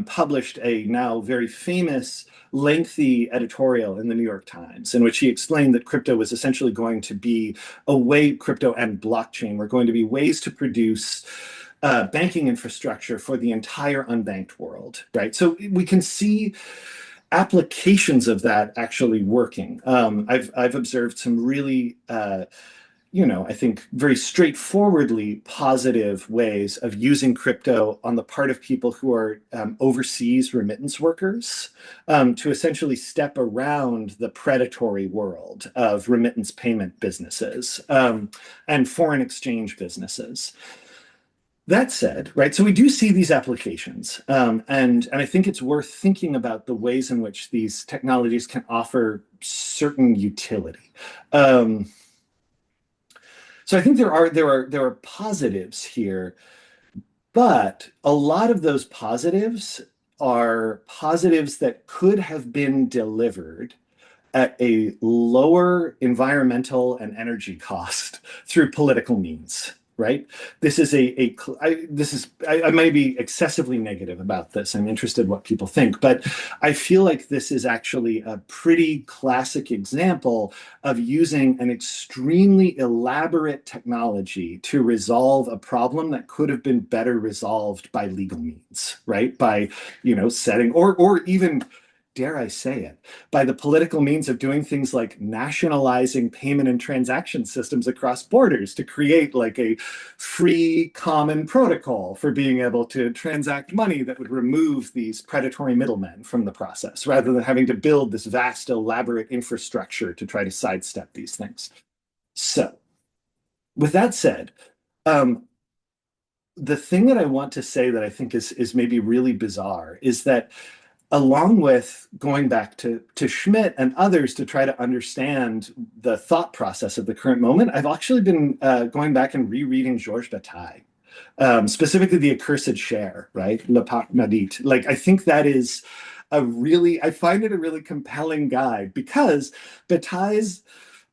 published a now very famous, lengthy editorial in the New York Times in which he explained that crypto was essentially going to be a way, crypto and blockchain were going to be ways to produce banking infrastructure for the entire unbanked world, right? So we can see applications of that actually working. I've observed some really I think very straightforwardly positive ways of using crypto on the part of people who are overseas remittance workers to essentially step around the predatory world of remittance payment businesses and foreign exchange businesses. That said, right, so we do see these applications, and I think it's worth thinking about the ways in which these technologies can offer certain utility. So I think there are positives here, but a lot of those positives are positives that could have been delivered at a lower environmental and energy cost through political means, right? This is I may be excessively negative about this. I'm interested in what people think, but I feel like this is actually a pretty classic example of using an extremely elaborate technology to resolve a problem that could have been better resolved by legal means, right? By, setting or even, dare I say it, by the political means of doing things like nationalizing payment and transaction systems across borders to create like a free common protocol for being able to transact money that would remove these predatory middlemen from the process, rather than having to build this vast, elaborate infrastructure to try to sidestep these things. So, with that said, the thing that I want to say that I think is maybe really bizarre is that along with going back to Schmidt and others to try to understand the thought process of the current moment, I've actually been going back and rereading Georges Bataille, specifically The Accursed Share, right? Le Pacte Maudit. Like, I think that is I find it a really compelling guide because Bataille's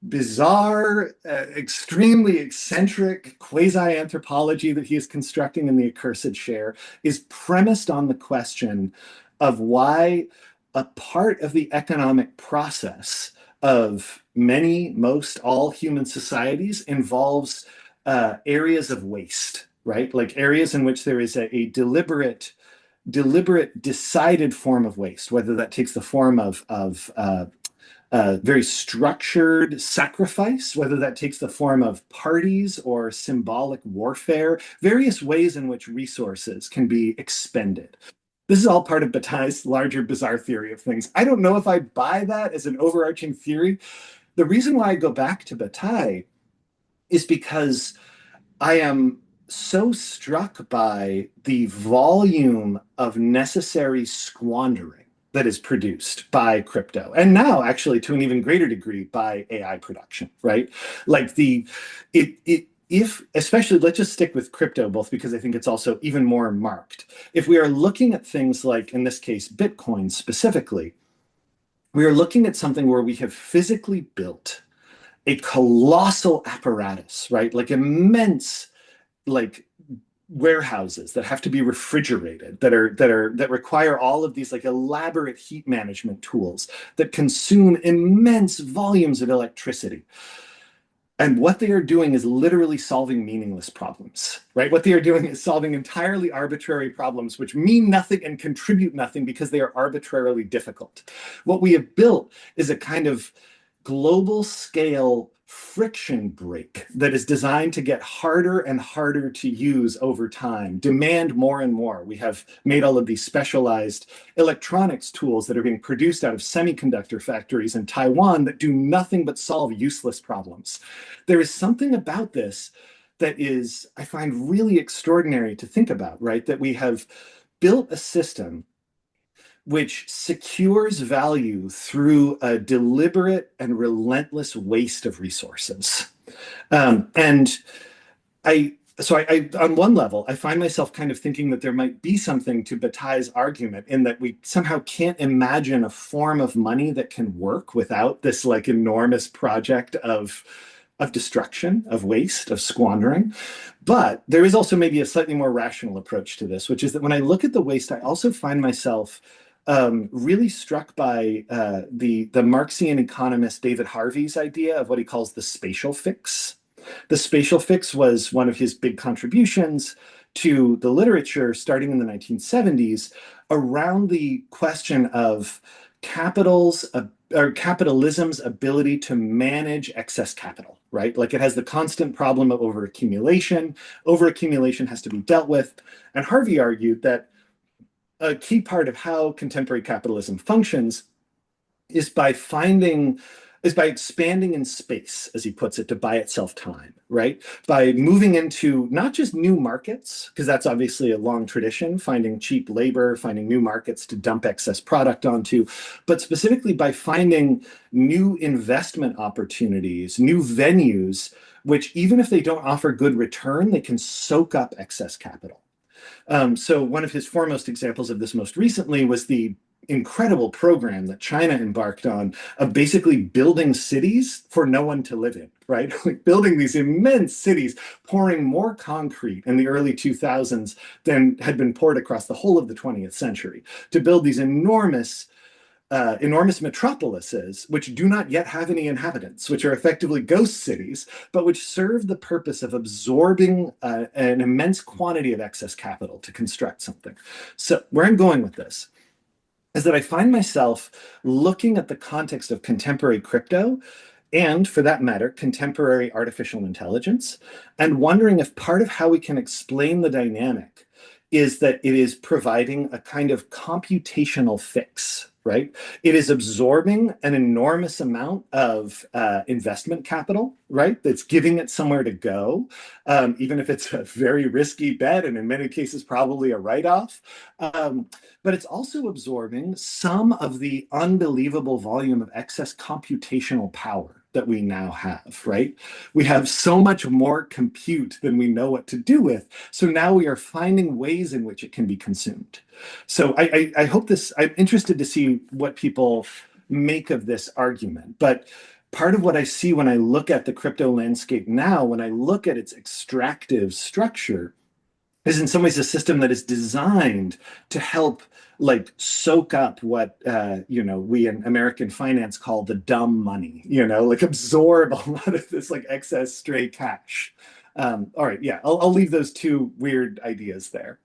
bizarre, extremely eccentric quasi-anthropology that he is constructing in The Accursed Share is premised on the question of why a part of the economic process of most, all human societies involves areas of waste, right? Like areas in which there is a deliberate, decided form of waste, whether that takes the form of very structured sacrifice, whether that takes the form of parties or symbolic warfare, various ways in which resources can be expended. This is all part of Bataille's larger bizarre theory of things. I don't know if I buy that as an overarching theory. The reason why I go back to Bataille is because I am so struck by the volume of necessary squandering that is produced by crypto, and now actually to an even greater degree by AI production, right? Like if especially, let's just stick with crypto, both because I think it's also even more marked. If we are looking at things like, in this case, Bitcoin specifically, we are looking at something where we have physically built a colossal apparatus, right? Like immense, like warehouses that have to be refrigerated, that require all of these like elaborate heat management tools that consume immense volumes of electricity. And what they are doing is literally solving meaningless problems, right? What they are doing is solving entirely arbitrary problems, which mean nothing and contribute nothing because they are arbitrarily difficult. What we have built is a kind of global scale friction brake that is designed to get harder and harder to use over time, demand more and more. We have made all of these specialized electronics tools that are being produced out of semiconductor factories in Taiwan that do nothing but solve useless problems. There is something about this that is, I find, really extraordinary to think about, right? That we have built a system which secures value through a deliberate and relentless waste of resources. And on one level, I find myself kind of thinking that there might be something to Bataille's argument in that we somehow can't imagine a form of money that can work without this like enormous project of destruction, of waste, of squandering. But there is also maybe a slightly more rational approach to this, which is that when I look at the waste, I also find myself really struck by the Marxian economist David Harvey's idea of what he calls the spatial fix. The spatial fix was one of his big contributions to the literature starting in the 1970s around the question of capitalism's ability to manage excess capital, right? Like it has the constant problem of overaccumulation. Overaccumulation has to be dealt with. And Harvey argued that a key part of how contemporary capitalism functions is by expanding in space, as he puts it, to buy itself time, right? By moving into not just new markets, because that's obviously a long tradition, finding cheap labor, finding new markets to dump excess product onto, but specifically by finding new investment opportunities, new venues, which even if they don't offer good return, they can soak up excess capital. So one of his foremost examples of this most recently was the incredible program that China embarked on of basically building cities for no one to live in, right? Like building these immense cities, pouring more concrete in the early 2000s than had been poured across the whole of the 20th century to build these enormous metropolises, which do not yet have any inhabitants, which are effectively ghost cities, but which serve the purpose of absorbing an immense quantity of excess capital to construct something. So where I'm going with this is that I find myself looking at the context of contemporary crypto and, for that matter, contemporary artificial intelligence, and wondering if part of how we can explain the dynamic is that it is providing a kind of computational fix, right? It is absorbing an enormous amount of investment capital, right? That's giving it somewhere to go, even if it's a very risky bet and in many cases probably a write-off. But it's also absorbing some of the unbelievable volume of excess computational power that we now have, right? We have so much more compute than we know what to do with. So now we are finding ways in which it can be consumed. So I hope I'm interested to see what people make of this argument. But part of what I see when I look at the crypto landscape now, when I look at its extractive structure, is in some ways a system that is designed to help like soak up what we in American finance call the dumb money, like absorb a lot of this like excess stray cash. All right, yeah, I'll leave those two weird ideas there.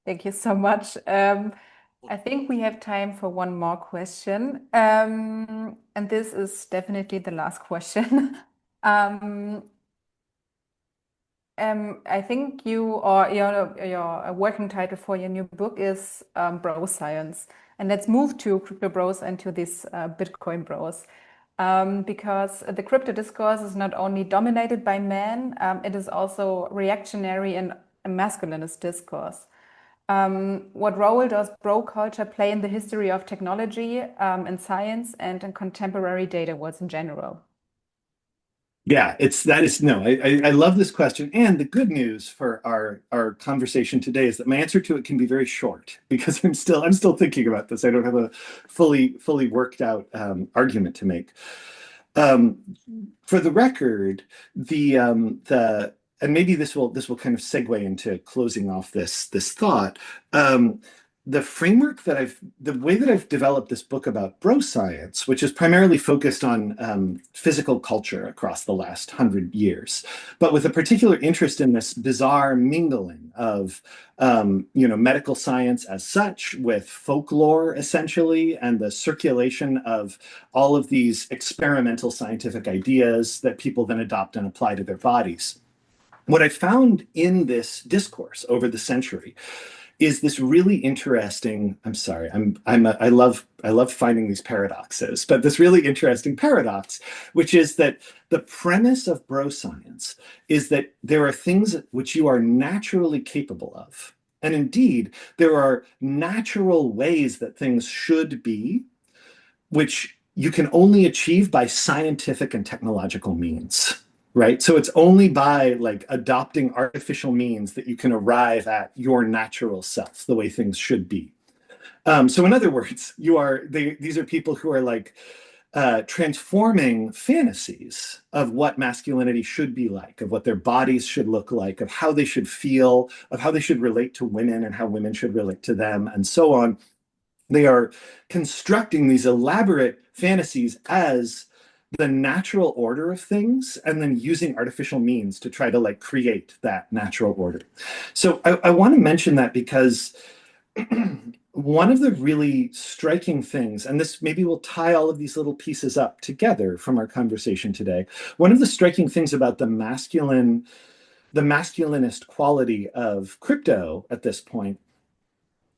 Thank you so much. I think we have time for one more question. And this is definitely the last question. I think your working title for your new book is Bro Science. And let's move to crypto bros and to these Bitcoin bros. Because the crypto discourse is not only dominated by men, it is also reactionary and a masculinist discourse. What role does bro culture play in the history of technology, in science, and in contemporary data worlds in general? Yeah, I love this question. And the good news for our conversation today is that my answer to it can be very short because I'm still thinking about this. I don't have a fully worked out argument to make. For the record, and maybe this will kind of segue into closing off this thought. framework that the way that I've developed this book about bro science, which is primarily focused on physical culture across the last 100 years, but with a particular interest in this bizarre mingling of, medical science as such with folklore, essentially, and the circulation of all of these experimental scientific ideas that people then adopt and apply to their bodies. What I found in this discourse over the century is this really interesting, I'm sorry, I love finding these paradoxes, but this really interesting paradox, which is that the premise of bro science is that there are things which you are naturally capable of. And indeed, there are natural ways that things should be, which you can only achieve by scientific and technological means. Right. So it's only by like adopting artificial means that you can arrive at your natural self, the way things should be. So in other words, these are people who are like transforming fantasies of what masculinity should be like, of what their bodies should look like, of how they should feel, of how they should relate to women and how women should relate to them, and so on. They are constructing these elaborate fantasies as the natural order of things and then using artificial means to try to like create that natural order. So I want to mention that because one of the really striking things, and this maybe will tie all of these little pieces up together from our conversation today, one of the striking things about the masculinist quality of crypto at this point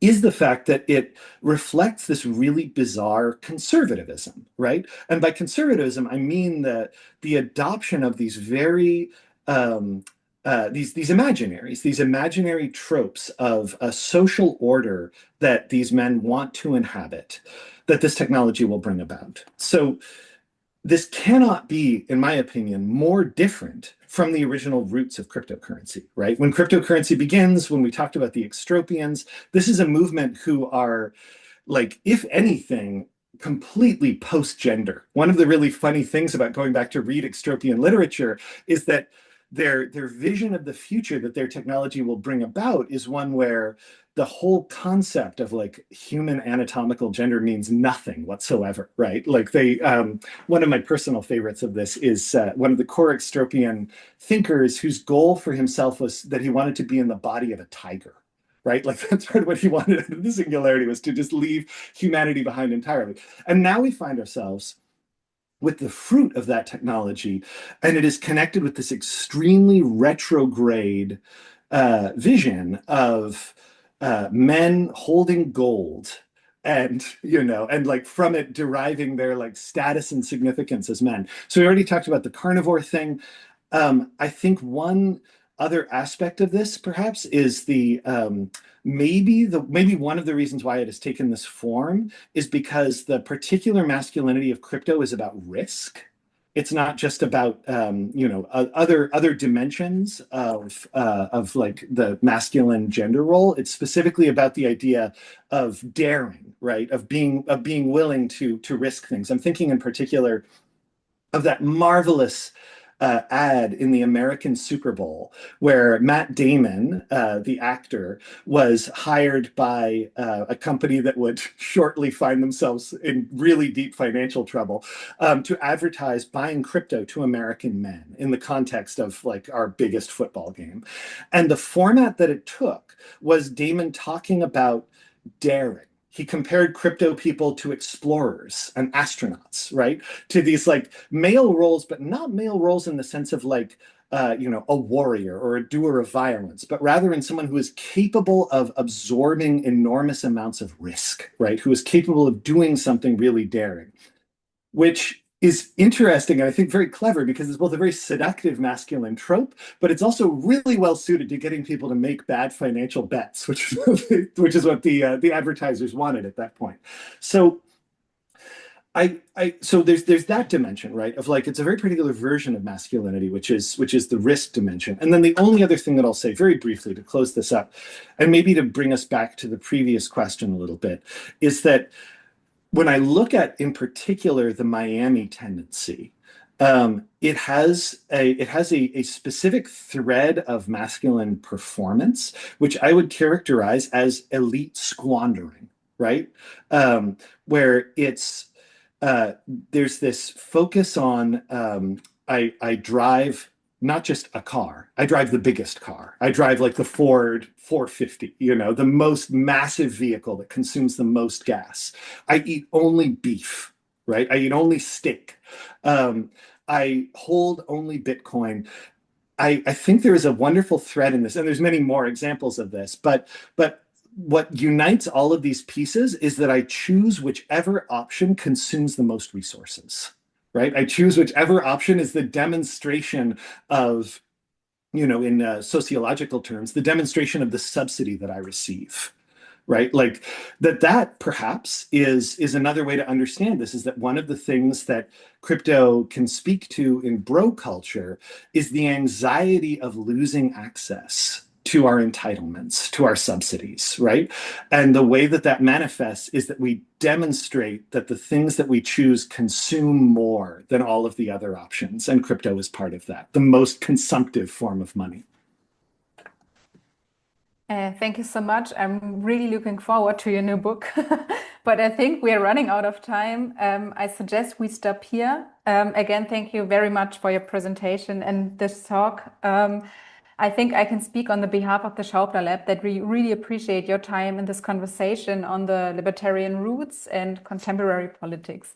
is the fact that it reflects this really bizarre conservatism, right? And by conservatism, I mean the adoption of these very these imaginaries, these imaginary tropes of a social order that these men want to inhabit, that this technology will bring about. So this cannot be, in my opinion, more different from the original roots of cryptocurrency, right? When cryptocurrency begins, when we talked about the Extropians, this is a movement who are, like, if anything, completely post-gender. One of the really funny things about going back to read Extropian literature is that their vision of the future that their technology will bring about is one where the whole concept of like human anatomical gender means nothing whatsoever, right? Like one of my personal favorites of this is one of the core Extropian thinkers whose goal for himself was that he wanted to be in the body of a tiger, right? Like that's part of what he wanted. The singularity was to just leave humanity behind entirely. And now we find ourselves with the fruit of that technology, and it is connected with this extremely retrograde vision of men holding gold and like from it deriving their like status and significance as men. So we already talked about the carnivore thing. I think one other aspect of this perhaps is maybe one of the reasons why it has taken this form is because the particular masculinity of crypto is about risk. It's not just about other dimensions of like the masculine gender role. It's specifically about the idea of daring, right? Of being willing to risk things. I'm thinking in particular of that marvelous ad in the American Super Bowl where Matt Damon, the actor, was hired by a company that would shortly find themselves in really deep financial trouble to advertise buying crypto to American men in the context of like our biggest football game. And the format that it took was Damon talking about daring. He compared crypto people to explorers and astronauts, right? To these like male roles, but not male roles in the sense of like, a warrior or a doer of violence, but rather in someone who is capable of absorbing enormous amounts of risk, right? Who is capable of doing something really daring, which is interesting and I think very clever because it's both a very seductive masculine trope, but it's also really well suited to getting people to make bad financial bets, which is what the advertisers wanted at that point. So so there's that dimension, right? Of like it's a very particular version of masculinity, which is the risk dimension. And then the only other thing that I'll say very briefly to close this up, and maybe to bring us back to the previous question a little bit, is that when I look at, in particular, the Miami tendency, It has a specific thread of masculine performance, which I would characterize as elite squandering, right? Where uh, there's this focus on I drive not just a car, I drive the biggest car. I drive like the Ford 450, the most massive vehicle that consumes the most gas. I eat only beef, right? I eat only steak. I hold only Bitcoin. I think there is a wonderful thread in this, and there's many more examples of this, but what unites all of these pieces is that I choose whichever option consumes the most resources, right? I choose whichever option is the demonstration of, in sociological terms, the demonstration of the subsidy that I receive, right? Like that perhaps is another way to understand this, is that one of the things that crypto can speak to in bro culture is the anxiety of losing access to our entitlements, to our subsidies, right? And the way that that manifests is that we demonstrate that the things that we choose consume more than all of the other options. And crypto is part of that, the most consumptive form of money. Thank you so much. I'm really looking forward to your new book, but I think we are running out of time. I suggest we stop here. Again, thank you very much for your presentation and this talk. I think I can speak on the behalf of the Schaufler Lab that we really appreciate your time in this conversation on the libertarian roots and contemporary politics.